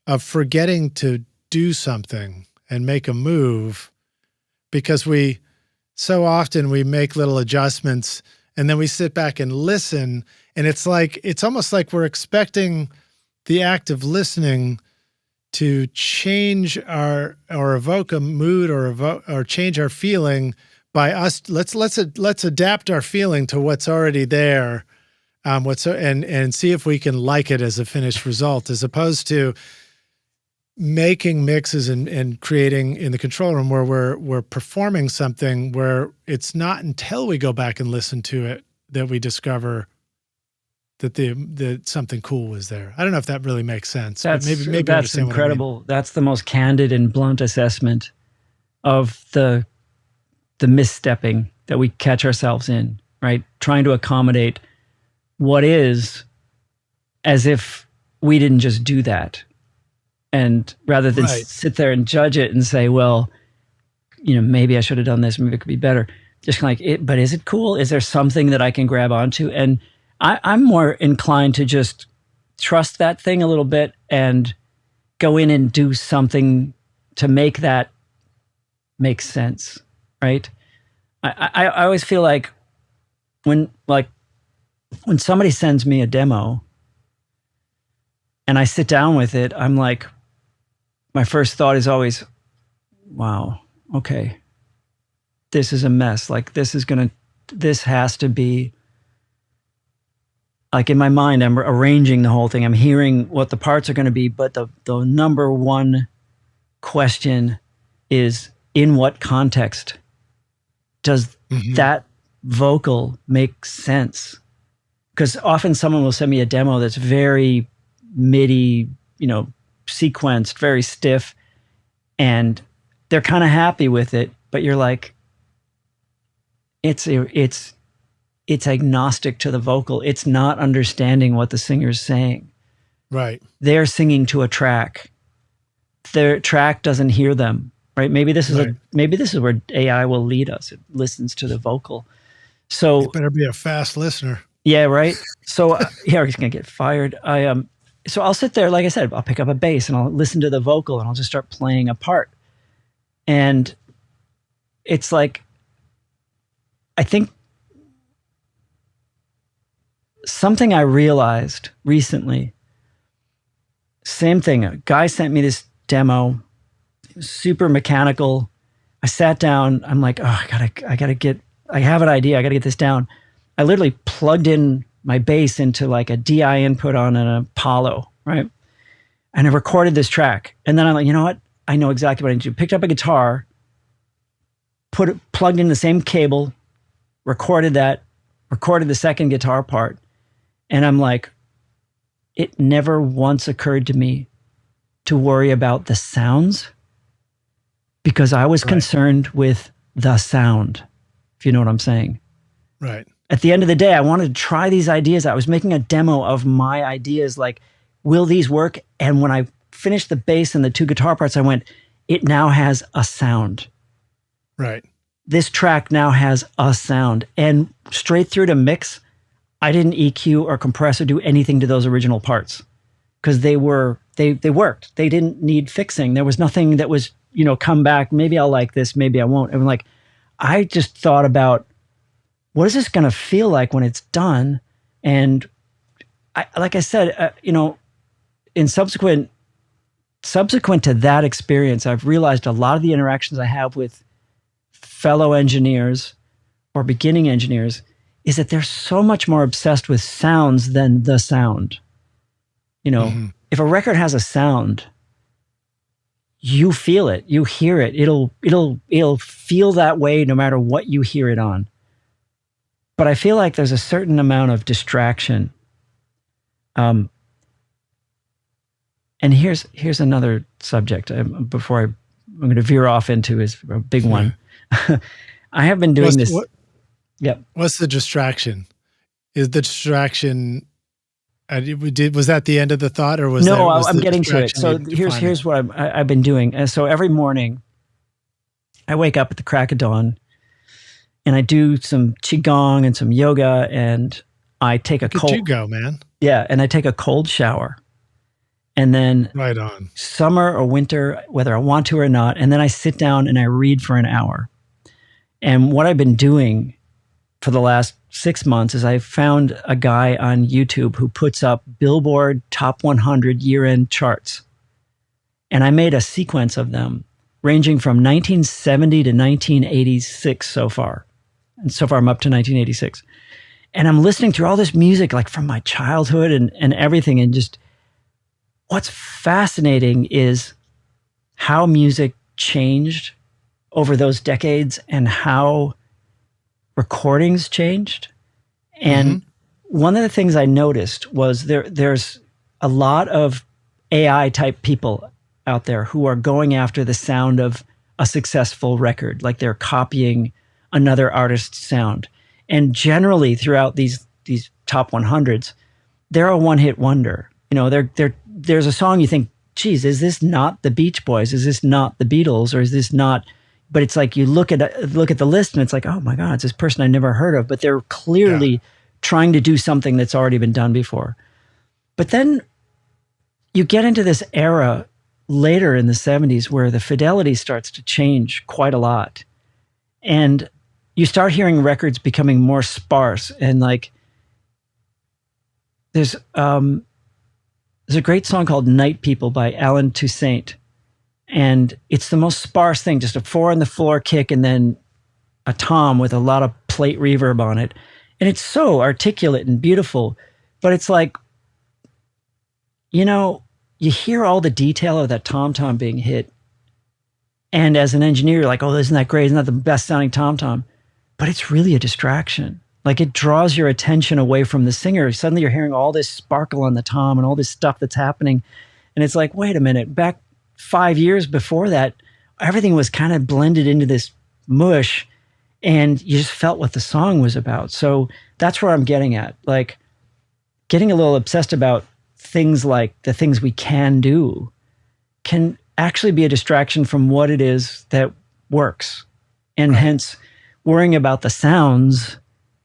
of forgetting to do something and make a move, because so often we make little adjustments and then we sit back and listen, and it's almost like we're expecting the act of listening to change or evoke a mood or change our feeling by us. Let's adapt our feeling to what's already there, and see if we can like it as a finished result, as opposed to making mixes and creating in the control room where we're performing something where it's not until we go back and listen to it that we discover that something cool was there. I don't know if that really makes sense. But maybe that's incredible. What I mean. That's the most candid and blunt assessment of the misstepping that we catch ourselves in, right? Trying to accommodate what is, as if we didn't just do that. And rather than sit there and judge it and say, well, maybe I should have done this, maybe it could be better. Just kind of like, but is it cool? Is there something that I can grab onto? And I'm more inclined to just trust that thing a little bit and go in and do something to make that make sense, right? I always feel like when somebody sends me a demo and I sit down with it, I'm like, my first thought is always, wow, okay, this is a mess. Like this has to be, like in my mind, I'm arranging the whole thing. I'm hearing what the parts are going to be, but the number one question is, in what context does that vocal make sense? Because often someone will send me a demo that's very MIDI, sequenced, very stiff, and they're kind of happy with it, but you're like, it's agnostic to the vocal. It's not understanding what the singer's saying. Right. They're singing to a track. Their track doesn't hear them. Right. Maybe this is where AI will lead us. It listens to the vocal. So you better be a fast listener. Yeah. Right. So he's gonna get fired. So I'll sit there, like I said, I'll pick up a bass and I'll listen to the vocal and I'll just start playing a part. And it's like, I think something I realized recently, same thing. A guy sent me this demo, super mechanical. I sat down, I'm like, oh, I have an idea. I got to get this down. I literally plugged in my bass into like a DI input on an Apollo, right? And I recorded this track. And then I'm like, you know what? I know exactly what I need to do. Picked up a guitar, plugged in the same cable, recorded the second guitar part. And I'm like, it never once occurred to me to worry about the sounds, because I was concerned with the sound, if you know what I'm saying. Right. At the end of the day, I wanted to try these ideas. I was making a demo of my ideas, like, will these work? And when I finished the bass and the 2 guitar parts, I went, it now has a sound. Right. This track now has a sound. And straight through to mix, I didn't EQ or compress or do anything to those original parts because they worked. They didn't need fixing. There was nothing that was, come back. Maybe I'll like this. Maybe I won't. And like, I just thought about what is this going to feel like when it's done? And like I said, in subsequent to that experience, I've realized a lot of the interactions I have with fellow engineers or beginning engineers is that they're so much more obsessed with sounds than the sound. If a record has a sound, you feel it, you hear it. It'll feel that way no matter what you hear it on. But I feel like there's a certain amount of distraction. And here's another subject before I'm going to veer off into is a big one. I have been doing this. Yep. What's the distraction? Is the distraction? Was that the end of the thought, or was no? Was I'm getting to it. So here's what I've been doing. So every morning, I wake up at the crack of dawn, and I do some qigong and some yoga, and I take a cold. You go, man. Yeah, and I take a cold shower, and then right on. Summer or winter, whether I want to or not, and then I sit down and I read for an hour. And what I've been doing for the last 6 months is I found a guy on YouTube who puts up Billboard Top 100 year-end charts. And I made a sequence of them ranging from 1970 to 1986 so far. And so far I'm up to 1986. And I'm listening through all this music like from my childhood and everything. And just what's fascinating is how music changed over those decades and how recordings changed. And one of the things I noticed was there's a lot of AI type people out there who are going after the sound of a successful record, like they're copying another artist's sound. And generally throughout these top 100s, they're a one-hit wonder. There's a song you think, geez, is this not the Beach Boys? Is this not the Beatles? Or is this not? But it's like you look at the list and it's like, oh my God, it's this person I never heard of. But they're clearly trying to do something that's already been done before. But then you get into this era later in the 70s where the fidelity starts to change quite a lot. And you start hearing records becoming more sparse. And like there's a great song called Night People by Alan Toussaint. And it's the most sparse thing, just a 4 on the floor kick and then a tom with a lot of plate reverb on it. And it's so articulate and beautiful, but it's like, you hear all the detail of that tom-tom being hit. And as an engineer, you're like, oh, isn't that great? Isn't that the best sounding tom-tom? But it's really a distraction. Like it draws your attention away from the singer. Suddenly you're hearing all this sparkle on the tom and all this stuff that's happening. And it's like, wait a minute, back 5 years before that, everything was kind of blended into this mush and you just felt what the song was about. So that's where I'm getting at. Like getting a little obsessed about things like the things we can do can actually be a distraction from what it is that works. And hence worrying about the sounds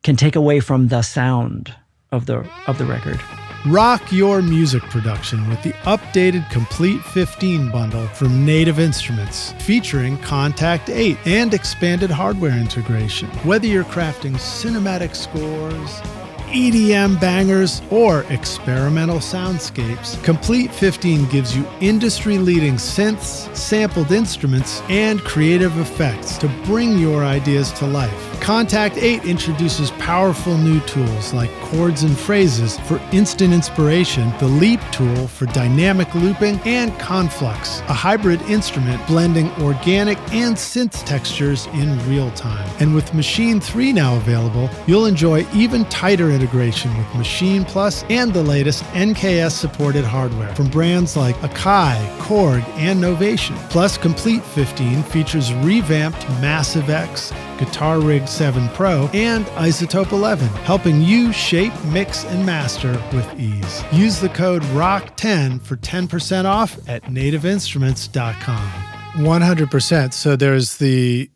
can take away from the sound of the record. Rock your music production with the updated Complete 15 bundle from Native Instruments, featuring Contact 8 and expanded hardware integration. Whether you're crafting cinematic scores, EDM bangers, or experimental soundscapes, Complete 15 gives you industry-leading synths, sampled instruments, and creative effects to bring your ideas to life. Contact 8 introduces powerful new tools like chords and phrases for instant inspiration, the Leap tool for dynamic looping, and Conflux, a hybrid instrument blending organic and synth textures in real time. And with Machine 3 now available, you'll enjoy even tighter integration with Machine Plus and the latest NKS-supported hardware from brands like Akai, Korg, and Novation. Plus, Complete 15 features revamped Massive X, Guitar Rig 7 Pro, and iZotope 11, helping you shape, mix, and master with ease. Use the code ROCK10 for 10% off at nativeinstruments.com. 100%. So there's the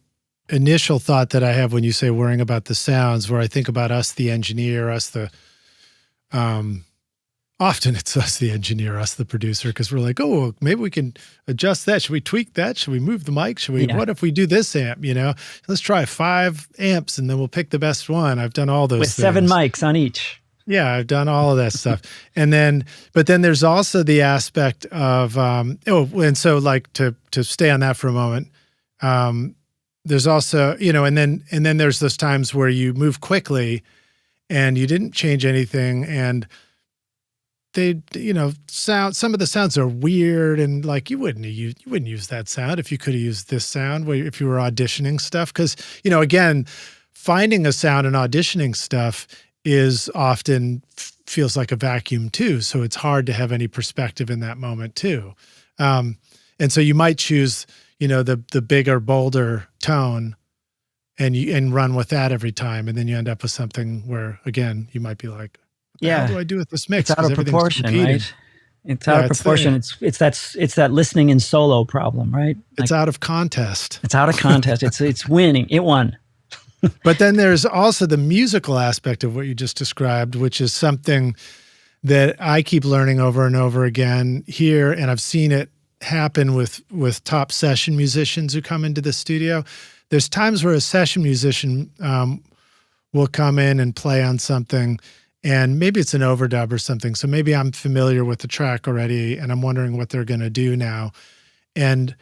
initial thought that I have when you say worrying about the sounds, where I think about us, the engineer, us, the often it's us, the engineer, us, the producer, because we're like, oh, maybe we can adjust that. Should we tweak that? Should we move the mic? Should we, what if we do this amp, Let's try 5 amps and then we'll pick the best one. I've done all those with things. 7 mics on each. Yeah, I've done all of that stuff. But then there's also the aspect of, and so like to stay on that for a moment, there's also, and then there's those times where you move quickly and you didn't change anything, and they, some of the sounds are weird, and like you wouldn't use that sound if you could have used this sound if you were auditioning stuff. Because, again, finding a sound and auditioning stuff is often feels like a vacuum too. So it's hard to have any perspective in that moment too. And so you might choose, the bigger, bolder tone and run with that every time. And then you end up with something where, again, you might be like, how do I do with this mix? It's out of proportion, right? It's out of proportion. It's that listening in solo problem, right? It's out of contest. It's out of contest. It's winning. It won. But then there's also the musical aspect of what you just described, which is something that I keep learning over and over again here, and I've seen it happen with top session musicians who come into the studio. There's times where a session musician will come in and play on something, and maybe it's an overdub or something. So maybe I'm familiar with the track already, and I'm wondering what they're going to do now. And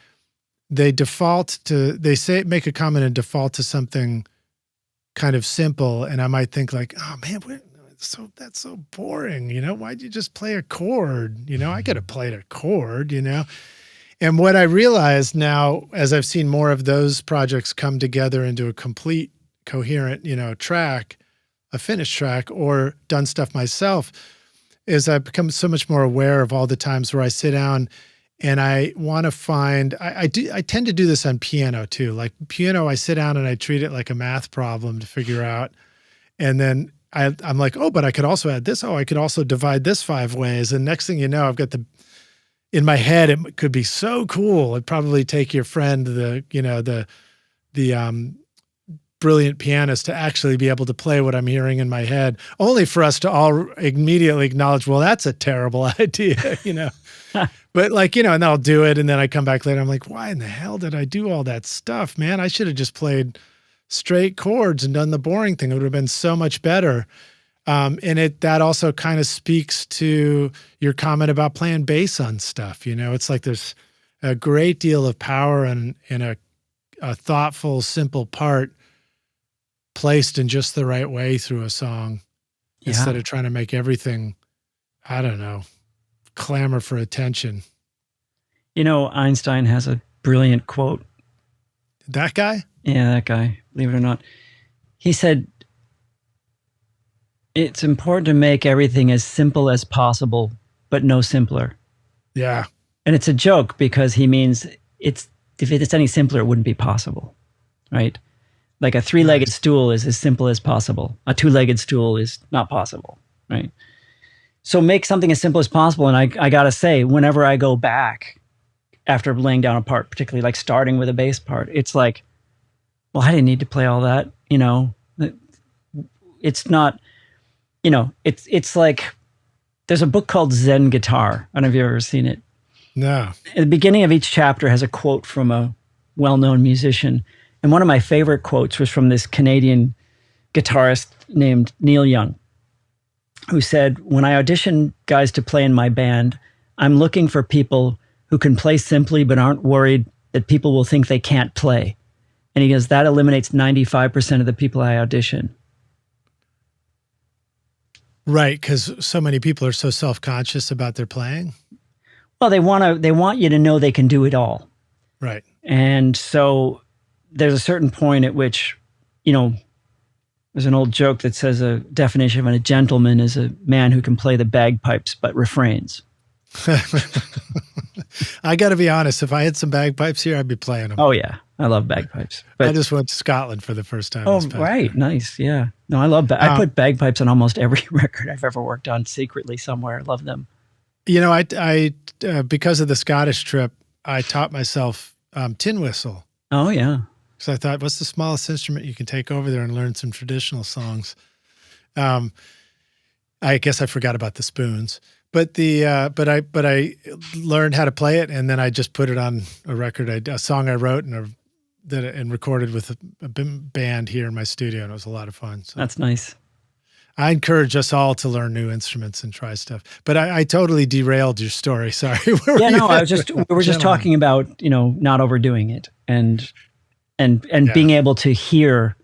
they make a comment and default to something kind of simple. And I might think like, oh man, that's so boring. Why'd you just play a chord? I could have played a chord, And what I realized now, as I've seen more of those projects come together into a complete, coherent, track, a finished track, or done stuff myself, is I've become so much more aware of all the times where I sit down and I want to find, I tend to do this on piano too. Like piano, I sit down and I treat it like a math problem to figure out. And then I'm like, oh, but I could also add this. Oh, I could also divide this 5 ways. And next thing you know, I've got in my head, it could be so cool. It'd probably take your friend, the brilliant pianist, to actually be able to play what I'm hearing in my head, only for us to all immediately acknowledge, well, that's a terrible idea, But and I'll do it. And then I come back later. I'm like, why in the hell did I do all that stuff, man? I should have just played straight chords and done the boring thing. It would have been so much better. And that also kind of speaks to your comment about playing bass on stuff. It's like there's a great deal of power in a thoughtful, simple part placed in just the right way through a song, instead of trying to make everything, I don't know, clamor for attention. Einstein has a brilliant quote. That guy? Yeah, that guy, believe it or not. He said, it's important to make everything as simple as possible, but no simpler. Yeah. And it's a joke because he means if it's any simpler, it wouldn't be possible, right? Like a 3-legged stool is as simple as possible. A 2-legged stool is not possible, right? So make something as simple as possible. And I got to say, whenever I go back after laying down a part, particularly like starting with a bass part, it's like, well, I didn't need to play all that, It's not, it's like, there's a book called Zen Guitar. I don't know if you've ever seen it. No. At the beginning of each chapter has a quote from a well-known musician. And one of my favorite quotes was from this Canadian guitarist named Neil Young, who said, when I audition guys to play in my band, I'm looking for people who can play simply but aren't worried that people will think they can't play. And he goes, that eliminates 95% of the people I audition. Right, because so many people are so self-conscious about their playing. Well, they want you to know they can do it all. Right. And so there's a certain point at which, there's an old joke that says a definition of a gentleman is a man who can play the bagpipes but refrains. I got to be honest. If I had some bagpipes here, I'd be playing them. Oh, yeah. I love bagpipes. But I just went to Scotland for the first time. oh, right. Nice. Yeah. No, I love I put bagpipes on almost every record I've ever worked on secretly somewhere. I love them. You know, I because of the Scottish trip, I taught myself tin whistle. Oh, yeah. So I thought, what's the smallest instrument you can take over there and learn some traditional songs? I guess I forgot about the spoons, but I learned how to play it, and then I just put it on a record, a song I wrote and recorded with a band here in my studio, and it was a lot of fun. So that's nice. I encourage us all to learn new instruments and try stuff. But I totally derailed your story. Sorry. Yeah, no, we were just talking about, not overdoing it and being able to hear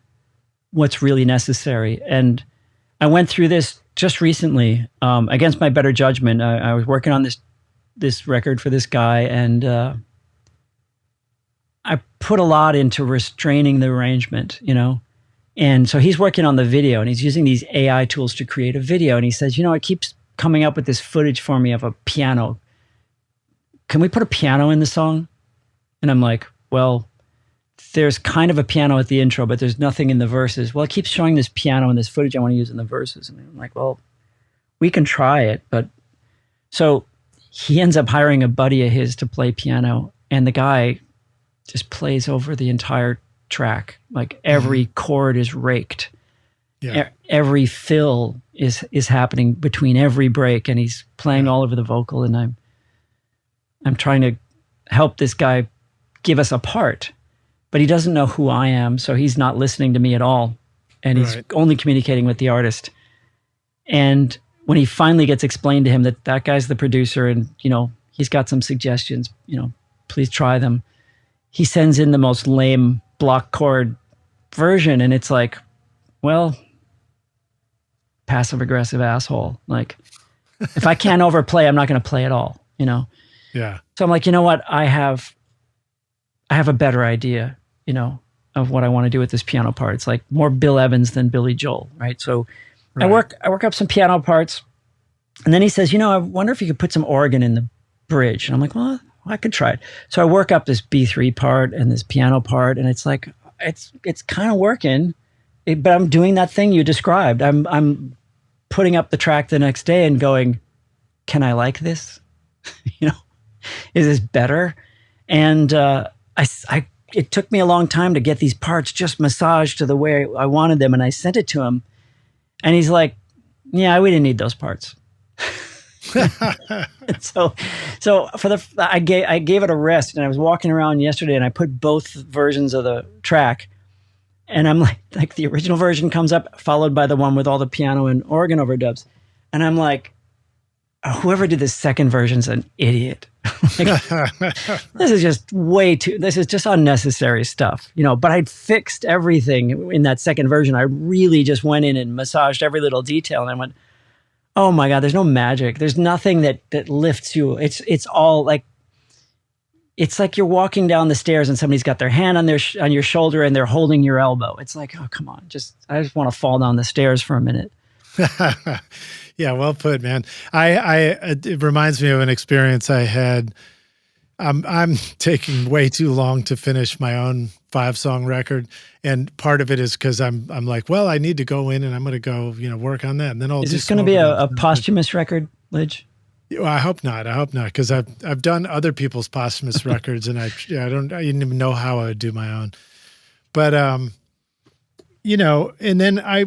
what's really necessary. And I went through this just recently, against my better judgment. I was working on this record for this guy, and I put a lot into restraining the arrangement, And so he's working on the video, and he's using these AI tools to create a video. And he says, it keeps coming up with this footage for me of a piano. Can we put a piano in the song? And I'm like, well, there's kind of a piano at the intro, but there's nothing in the verses. Well, it keeps showing this piano and this footage I want to use in the verses. And I'm like, well, we can try it. But so he ends up hiring a buddy of his to play piano, and the guy just plays over the entire track. Like every chord is raked. Yeah. Every fill is happening between every break, and he's playing all over the vocal. And I'm trying to help this guy give us a part, but he doesn't know who I am, so he's not listening to me at all, and he's only communicating with the artist. And when he finally gets explained to him that guy's the producer, and he's got some suggestions, please try them, he sends in the most lame block chord version, and it's like, well, passive aggressive asshole. Like, if I can't overplay, I'm not going to play at all, Yeah. So I'm like, you know what? I have a better idea, of what I want to do with this piano part. It's like more Bill Evans than Billy Joel, right? So I work up some piano parts, and then he says, I wonder if you could put some organ in the bridge. And I'm like, well, I could try it. So I work up this B3 part and this piano part, and it's like, it's kind of working, but I'm doing that thing you described. I'm putting up the track the next day and going, can I like this? Is this better? And it took me a long time to get these parts just massaged to the way I wanted them, and I sent it to him, and he's like, yeah, we didn't need those parts. so I gave it a rest, and I was walking around yesterday, and I put both versions of the track, and I'm like the original version comes up, followed by the one with all the piano and organ overdubs, and I'm like, whoever did this second version's an idiot. This is just this is just unnecessary stuff, but I'd fixed everything in that second version. I really just went in and massaged every little detail, and I went, oh my God, there's no magic. There's nothing that lifts you. It's all like, it's like you're walking down the stairs and somebody's got their hand on your shoulder and they're holding your elbow. It's like, oh, come on. I just want to fall down the stairs for a minute. Yeah, well put, man. It reminds me of an experience I had. I'm taking way too long to finish my own 5-song record, and part of it is because I'm like, well, I need to go in and I'm going to go, work on that, and then I'll. Is this going to be a posthumous record, Lij? Well, I hope not. Because I've done other people's posthumous records, and I didn't even know how I would do my own, but and then I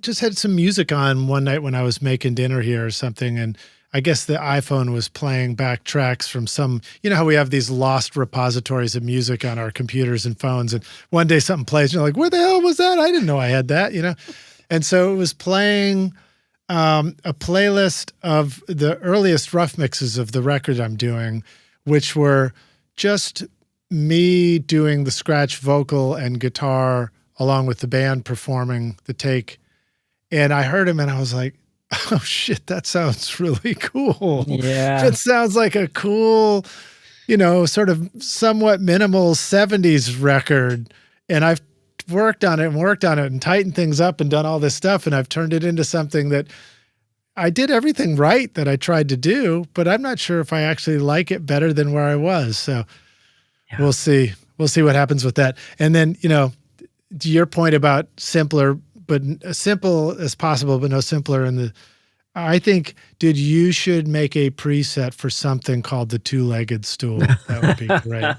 just had some music on one night when I was making dinner here or something, and I guess the iPhone was playing back tracks from some, how we have these lost repositories of music on our computers and phones, and one day something plays and you're like, where the hell was that? I didn't know I had that, And so it was playing a playlist of the earliest rough mixes of the record I'm doing, which were just me doing the scratch vocal and guitar along with the band performing the take. And I heard him and I was like, oh shit, that sounds really cool. Yeah. It sounds like a cool, sort of somewhat minimal 70s record. And I've worked on it and tightened things up and done all this stuff. And I've turned it into something that I did everything right that I tried to do, but I'm not sure if I actually like it better than where I was. So we'll see. we'll see what happens with that. And then, to your point about simpler, but as simple as possible, but no simpler I think, dude, you should make a preset for something called the two-legged stool. That would be great.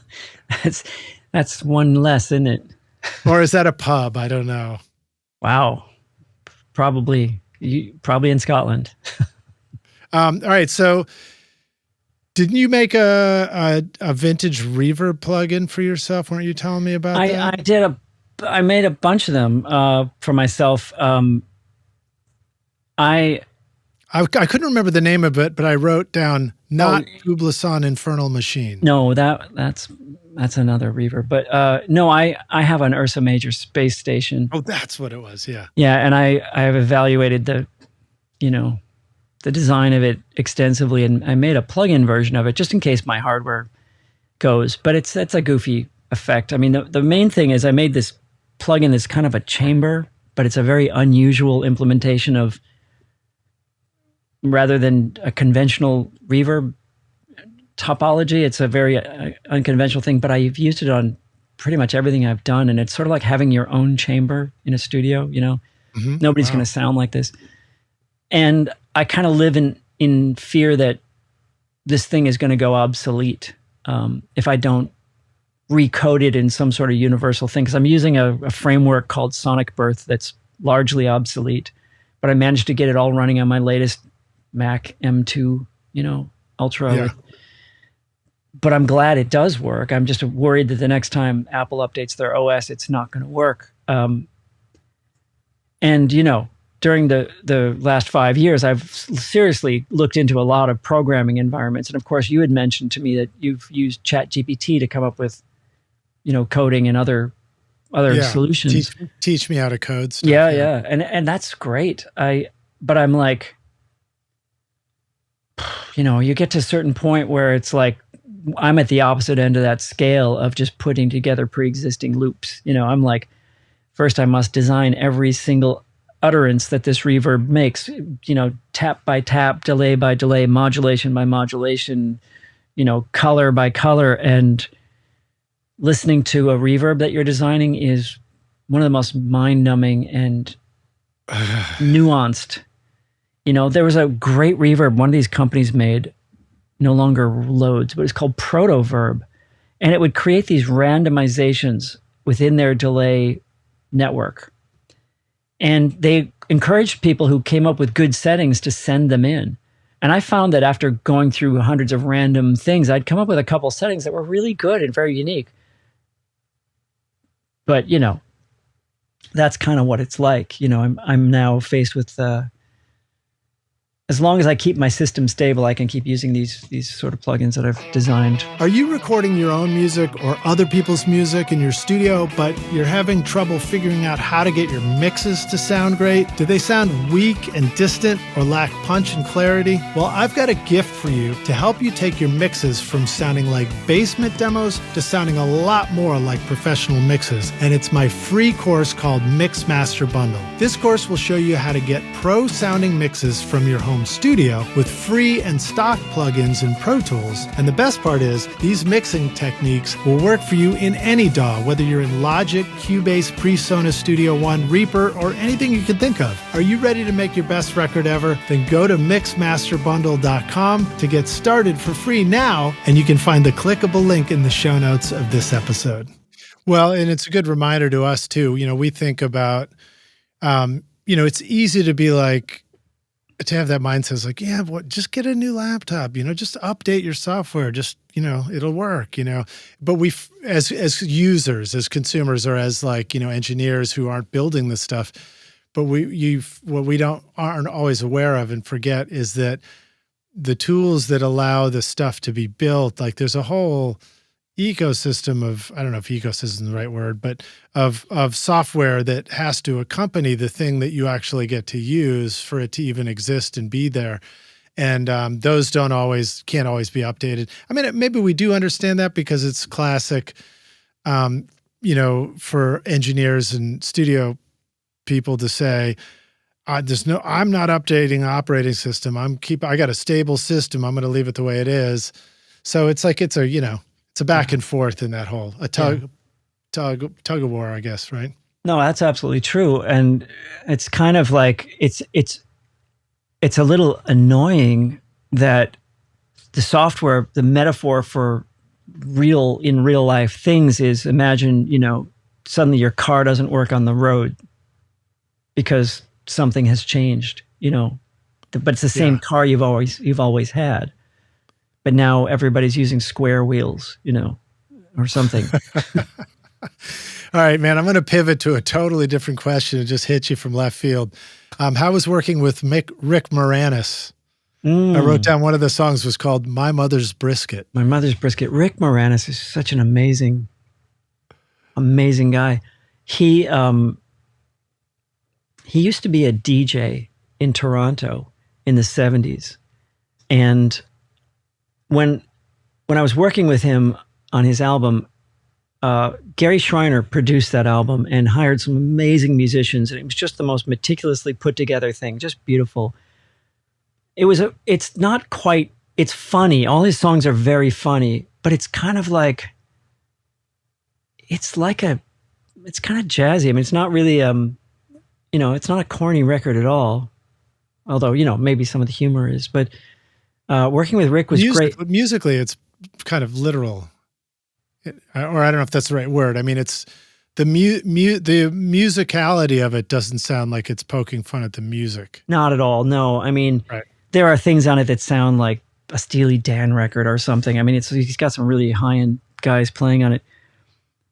That's one less, isn't it? Or is that a pub? I don't know. Wow. Probably in Scotland. All right. So didn't you make a vintage reverb plugin for yourself? Weren't you telling me about that? I made a bunch of them for myself. I couldn't remember the name of it, but I wrote down Publison Infernal Machine. No, that's another reverb. But no, I have an Ursa Major space station. Oh, that's what it was. Yeah. Yeah, and I have evaluated the design of it extensively, and I made a plug-in version of it just in case my hardware goes. But it's a goofy effect. I mean, the main thing is I made this plug-in that's kind of a chamber, but it's a very unusual implementation of, rather than a conventional reverb topology, it's a very unconventional thing, but I've used it on pretty much everything I've done, and it's sort of like having your own chamber in a studio, Mm-hmm. Nobody's going to sound like this. And I kind of live in fear that this thing is going to go obsolete if I don't recode it in some sort of universal thing, because I'm using a framework called Sonic Birth that's largely obsolete, but I managed to get it all running on my latest Mac M2, Ultra. Yeah. But I'm glad it does work. I'm just worried that the next time Apple updates their OS, it's not going to work. And, during the last 5 years, I've seriously looked into a lot of programming environments. And of course, you had mentioned to me that you've used ChatGPT to come up with, coding and other solutions. Teach me how to code stuff. Yeah. And that's great. But I'm like, you get to a certain point where it's like, I'm at the opposite end of that scale of just putting together pre-existing loops. I'm like, first I must design every single utterance that this reverb makes, tap by tap, delay by delay, modulation by modulation, color by color. And listening to a reverb that you're designing is one of the most mind-numbing and nuanced. There was a great reverb one of these companies made, no longer loads, but it's called Protoverb. And it would create these randomizations within their delay network. And they encouraged people who came up with good settings to send them in. And I found that after going through hundreds of random things, I'd come up with a couple settings that were really good and very unique. But, that's kind of what it's like. I'm now faced with as long as I keep my system stable, I can keep using these sort of plugins that I've designed. Are you recording your own music or other people's music in your studio, but you're having trouble figuring out how to get your mixes to sound great? Do they sound weak and distant or lack punch and clarity? Well, I've got a gift for you to help you take your mixes from sounding like basement demos to sounding a lot more like professional mixes. And it's my free course called Mix Master Bundle. This course will show you how to get pro-sounding mixes from your home studio with free and stock plugins in Pro Tools. And the best part is, these mixing techniques will work for you in any DAW, whether you're in Logic, Cubase, PreSonus Studio One, Reaper, or anything you can think of. Are you ready to make your best record ever? Then go to mixmasterbundle.com to get started for free now, and you can find the clickable link in the show notes of this episode. Well, and it's a good reminder to us too. We think about, it's easy to be like, to have that mindset is like, yeah, just get a new laptop, just update your software, just, it'll work, but we, as users, as consumers, or as engineers who aren't building this stuff, but what we aren't always aware of and forget is that the tools that allow the stuff to be built, there's a whole ecosystem of, I don't know if ecosystem is the right word, but of software that has to accompany the thing that you actually get to use for it to even exist and be there. And those can't always be updated. I mean, maybe we do understand that because it's classic, for engineers and studio people to say, I'm not updating the operating system. I got a stable system. I'm going to leave it the way it is. So it's like, it's It's a back and forth in that whole tug of war, I guess, right? No, that's absolutely true. And it's kind of like, it's a little annoying that the software, the metaphor for in real life things is, imagine, suddenly your car doesn't work on the road because something has changed, but it's the same car you've always had. But now everybody's using square wheels, or something. All right, man, I'm going to pivot to a totally different question and just hit you from left field. How was working with Rick Moranis? I wrote down one of the songs was called My Mother's Brisket. My Mother's Brisket. Rick Moranis is such an amazing guy. He used to be a DJ in Toronto in the 70s. And when I was working with him on his album, Gary Schreiner produced that album and hired some amazing musicians, and it was just the most meticulously put together thing, just beautiful. It's funny. All his songs are very funny, but it's kind of like, it's kind of jazzy. I mean, it's not really, it's not a corny record at all. Although, maybe some of the humor is, but working with Rick was great. Musically, it's kind of literal. Or I don't know if that's the right word. I mean, it's the musicality of it doesn't sound like it's poking fun at the music. Not at all. No, I mean, There are things on it that sound like a Steely Dan record or something. I mean, he's got some really high-end guys playing on it,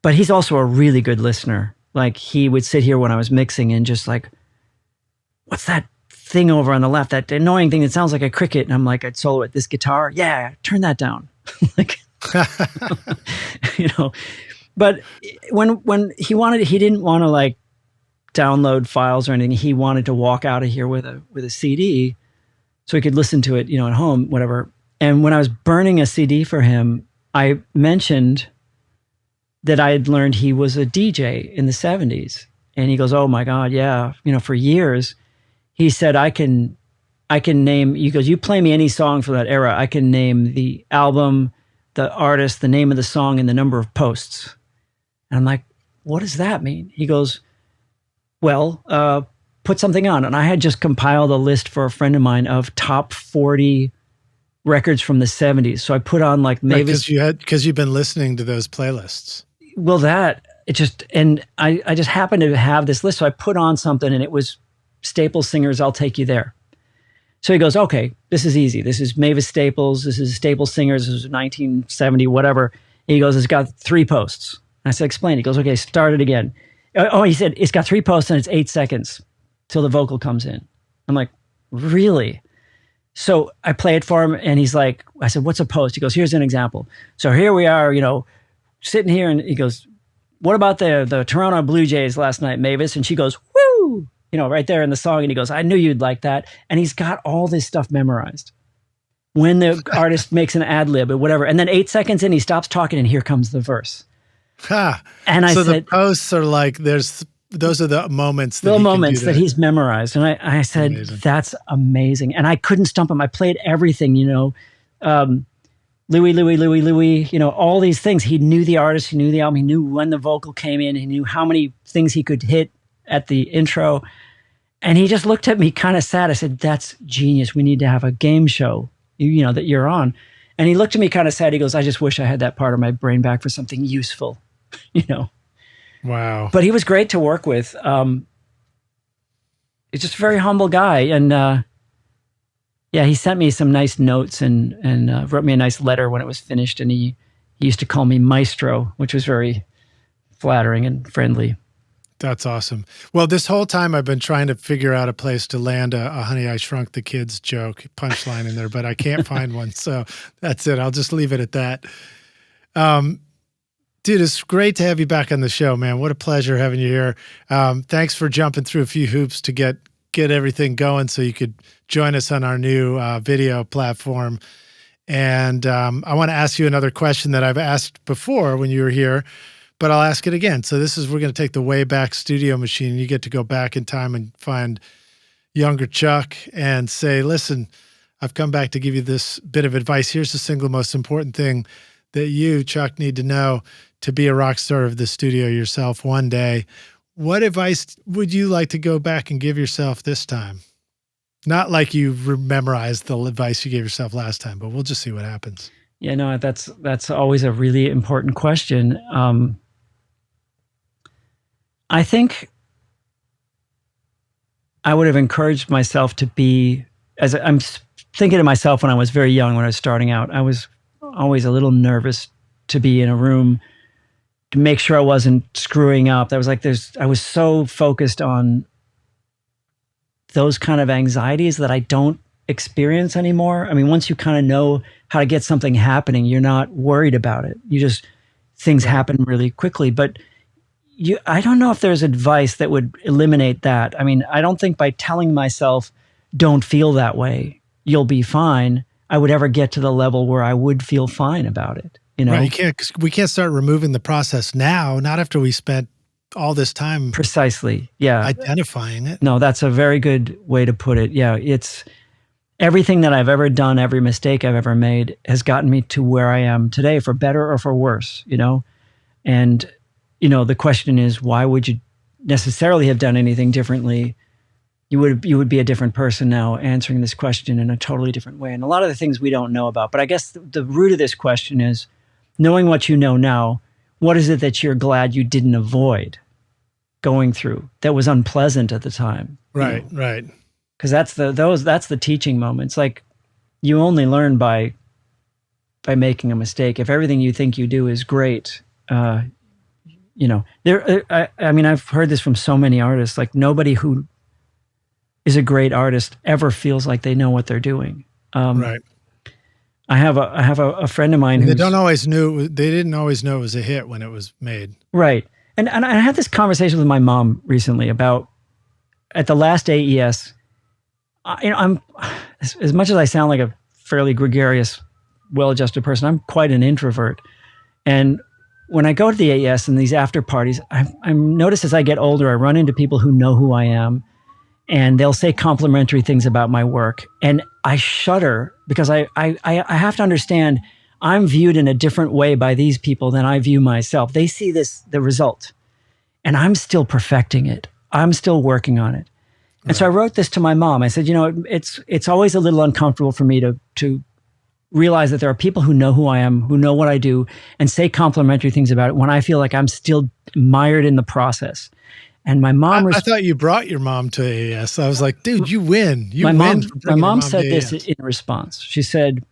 but he's also a really good listener. Like, he would sit here when I was mixing and just like, what's that thing over on the left? That annoying thing that sounds like a cricket. And I'm like, I'd solo it. This guitar, yeah, turn that down. Like. But when he didn't want to like download files or anything. He wanted to walk out of here with a CD so he could listen to it, at home, whatever. And when I was burning a CD for him, I mentioned that I had learned he was a DJ in the 70s. And he goes, oh my God, yeah. For years, he said, I can name, he goes, you play me any song from that era. I can name the album, the artist, the name of the song, and the number of posts. And I'm like, what does that mean? He goes, well, put something on. And I had just compiled a list for a friend of mine of top 40 records from the 70s. So I put on like Mavis. Because you've been listening to those playlists. Well, I just happened to have this list. So I put on something and it was Staples Singers, I'll Take You There. So he goes, okay, this is easy. This is Mavis Staples. This is Staples Singers. This is 1970, whatever. He goes, it's got 3 posts. I said, explain. He goes, okay, start it again. Oh, he said, it's got 3 posts and it's 8 seconds till the vocal comes in. I'm like, really? So I play it for him and he's like, I said, what's a post? He goes, here's an example. So here we are, sitting here, and he goes, what about the Toronto Blue Jays last night, Mavis? And she goes, woo! Right there in the song. And he goes, I knew you'd like that. And he's got all this stuff memorized. When the artist makes an ad lib or whatever. And then 8 seconds in, he stops talking and here comes the verse. And I said, the posts are like, those are the moments that he's memorized. And I said, amazing. That's amazing. And I couldn't stump him. I played everything, Louis, all these things. He knew the artist, he knew the album, he knew when the vocal came in, he knew how many things he could hit at the intro. And he just looked at me kind of sad. I said, that's genius. We need to have a game show, that you're on. And he looked at me kind of sad. He goes, I just wish I had that part of my brain back for something useful, Wow. But he was great to work with. He's just a very humble guy. And he sent me some nice notes and wrote me a nice letter when it was finished. And he used to call me Maestro, which was very flattering and friendly. That's awesome. Well, this whole time I've been trying to figure out a place to land a Honey, I Shrunk the Kids joke punchline in there, but I can't find one. So that's it. I'll just leave it at that. Dude, it's great to have you back on the show, man. What a pleasure having you here. Thanks for jumping through a few hoops to get everything going so you could join us on our new video platform. And I want to ask you another question that I've asked before when you were here, but I'll ask it again. So we're going to take the Wayback Studio machine. You get to go back in time and find younger Chuck and say, listen, I've come back to give you this bit of advice. Here's the single most important thing that you, Chuck, need to know to be a rock star of the studio yourself one day, what advice would you like to go back and give yourself this time? Not like you memorized the advice you gave yourself last time, but we'll just see what happens. Yeah, no, that's always a really important question. I think I would have encouraged myself to be, as I'm thinking of myself when I was very young, when I was starting out, I was always a little nervous to be in a room to make sure I wasn't screwing up. I was so focused on those kind of anxieties that I don't experience anymore. I mean, once you kind of know how to get something happening, you're not worried about it. Things happen really quickly, but I don't know if there's advice that would eliminate that. I mean, I don't think by telling myself, don't feel that way, you'll be fine, I would ever get to the level where I would feel fine about it. You know, right? We can't start removing the process now, not after we spent all this time precisely, identifying it. No, that's a very good way to put it. Yeah, it's everything that I've ever done, every mistake I've ever made has gotten me to where I am today, for better or for worse, you know? And, you know, the question is, why would you necessarily have done anything differently? You would be a different person now answering this question in a totally different way. And a lot of the things we don't know about. But I guess the root of this question is, knowing what you know now, what is it that you're glad you didn't avoid going through that was unpleasant at the time? Right, right. Because that's the teaching moments. Like, you only learn by making a mistake. If everything you think you do is great, you know, I mean, I've heard this from so many artists. Like, nobody who is a great artist ever feels like they know what they're doing. Right. I have a friend of mine who they didn't always know it was a hit when it was made. Right. And I had this conversation with my mom recently about, at the last AES, you know, I'm, as much as I sound like a fairly gregarious, well-adjusted person, I'm quite an introvert. And when I go to the AES and these after parties, I notice as I get older, I run into people who know who I am, and they'll say complimentary things about my work. And I shudder because I have to understand I'm viewed in a different way by these people than I view myself. They see the result, and I'm still perfecting it. I'm still working on it. And so I wrote this to my mom. I said, you know, it's always a little uncomfortable for me to realize that there are people who know who I am, who know what I do, and say complimentary things about it when I feel like I'm still mired in the process. And my mom... I thought you brought your mom to AES. I was like, dude, you win. My mom said this in response. She said,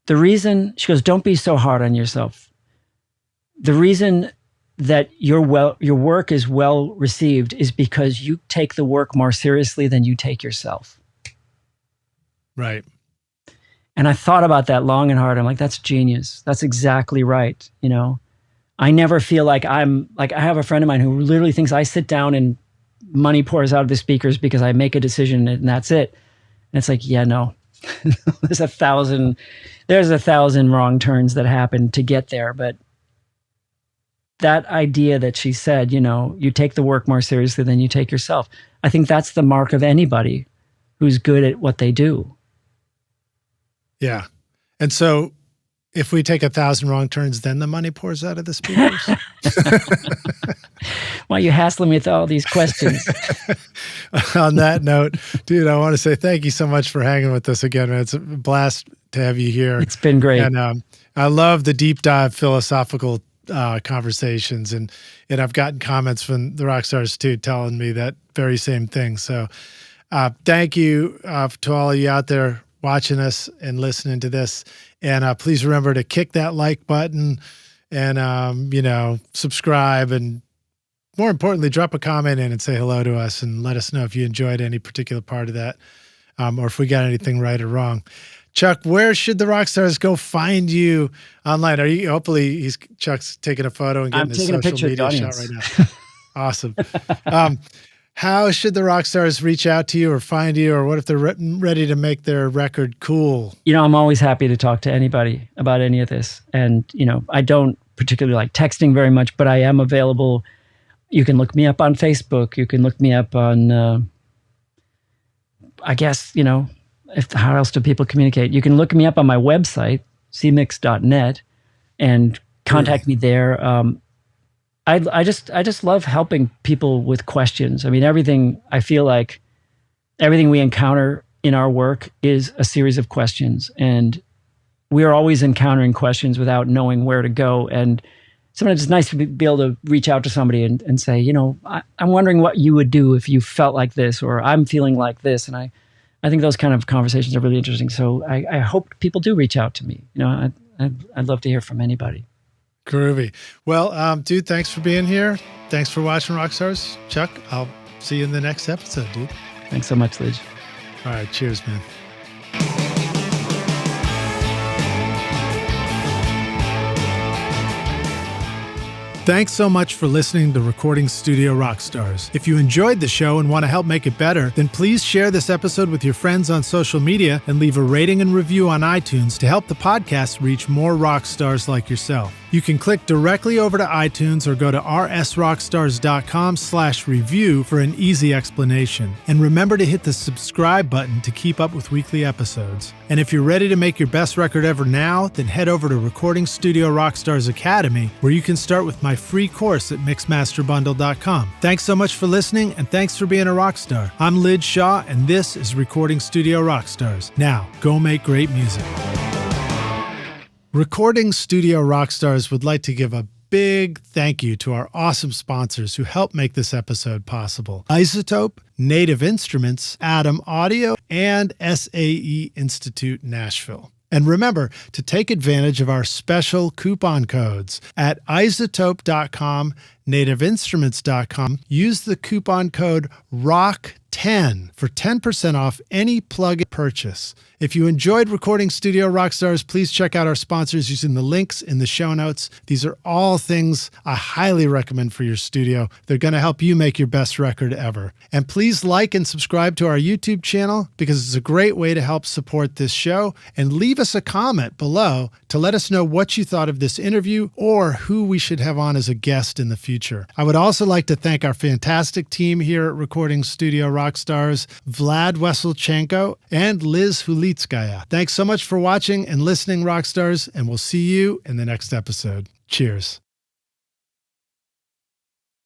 she goes, don't be so hard on yourself. The reason that your work is well received is because you take the work more seriously than you take yourself. Right. And I thought about that long and hard. I'm like, that's genius. That's exactly right. You know, I never feel like I have a friend of mine who literally thinks I sit down and money pours out of the speakers because I make a decision and that's it. And it's like, yeah, no, there's a thousand wrong turns that happen to get there. But that idea that she said, you know, you take the work more seriously than you take yourself, I think that's the mark of anybody who's good at what they do. Yeah. And so if we take 1,000 wrong turns, then the money pours out of the speakers? Why are you hassling me with all these questions? On that note, dude, I want to say thank you so much for hanging with us again, man. It's a blast to have you here. It's been great. And I love the deep dive philosophical conversations. And I've gotten comments from the rock stars too, telling me that very same thing. So thank you to all of you out there watching us and listening to this. And please remember to kick that like button and, you know, subscribe, and more importantly, drop a comment in and say hello to us and let us know if you enjoyed any particular part of that, or if we got anything right or wrong. Chuck, where should the rock stars go find you online? Hopefully Chuck's taking a photo and getting his social media shot right now. Awesome. How should the rock stars reach out to you or find you, or what if they're ready to make their record cool? You know, I'm always happy to talk to anybody about any of this. And, you know, I don't particularly like texting very much, but I am available. You can look me up on Facebook. You can look me up on, I guess, you know, how else do people communicate? You can look me up on my website, cmix.net. and contact me there. I just love helping people with questions. I mean, I feel like everything we encounter in our work is a series of questions, and we are always encountering questions without knowing where to go. And sometimes it's nice to be able to reach out to somebody and say, I'm wondering what you would do if you felt like this, or I'm feeling like this. And I think those kind of conversations are really interesting. So I hope people do reach out to me. I'd love to hear from anybody. Groovy. Well, dude, thanks for being here. Thanks for watching Rockstars. Chuck, I'll see you in the next episode, dude. Thanks so much, Lij. All right. Cheers, man. Thanks so much for listening to Recording Studio Rockstars. If you enjoyed the show and want to help make it better, then please share this episode with your friends on social media and leave a rating and review on iTunes to help the podcast reach more rock stars like yourself. You can click directly over to iTunes or go to rsrockstars.com/review for an easy explanation. And remember to hit the subscribe button to keep up with weekly episodes. And if you're ready to make your best record ever now, then head over to Recording Studio Rockstars Academy, where you can start with my free course at mixmasterbundle.com. Thanks so much for listening, and thanks for being a rock star. I'm Lij Shaw, and this is Recording Studio Rockstars. Now, go make great music. Recording Studio Rockstars would like to give a big thank you to our awesome sponsors who help make this episode possible: iZotope, Native Instruments, Adam Audio, and SAE Institute Nashville. And remember to take advantage of our special coupon codes at iZotope.com, nativeinstruments.com. Use the coupon code ROCK10 for 10% off any plug purchase. If you enjoyed Recording Studio Rockstars, please check out our sponsors using the links in the show notes. These are all things I highly recommend for your studio. They're going to help you make your best record ever. And please like and subscribe to our YouTube channel, because it's a great way to help support this show. And leave us a comment below to let us know what you thought of this interview or who we should have on as a guest in the future. I would also like to thank our fantastic team here at Recording Studio Rockstars, Vlad Weselchenko and Liz Hulitskaya. Thanks so much for watching and listening, Rockstars, and we'll see you in the next episode. Cheers.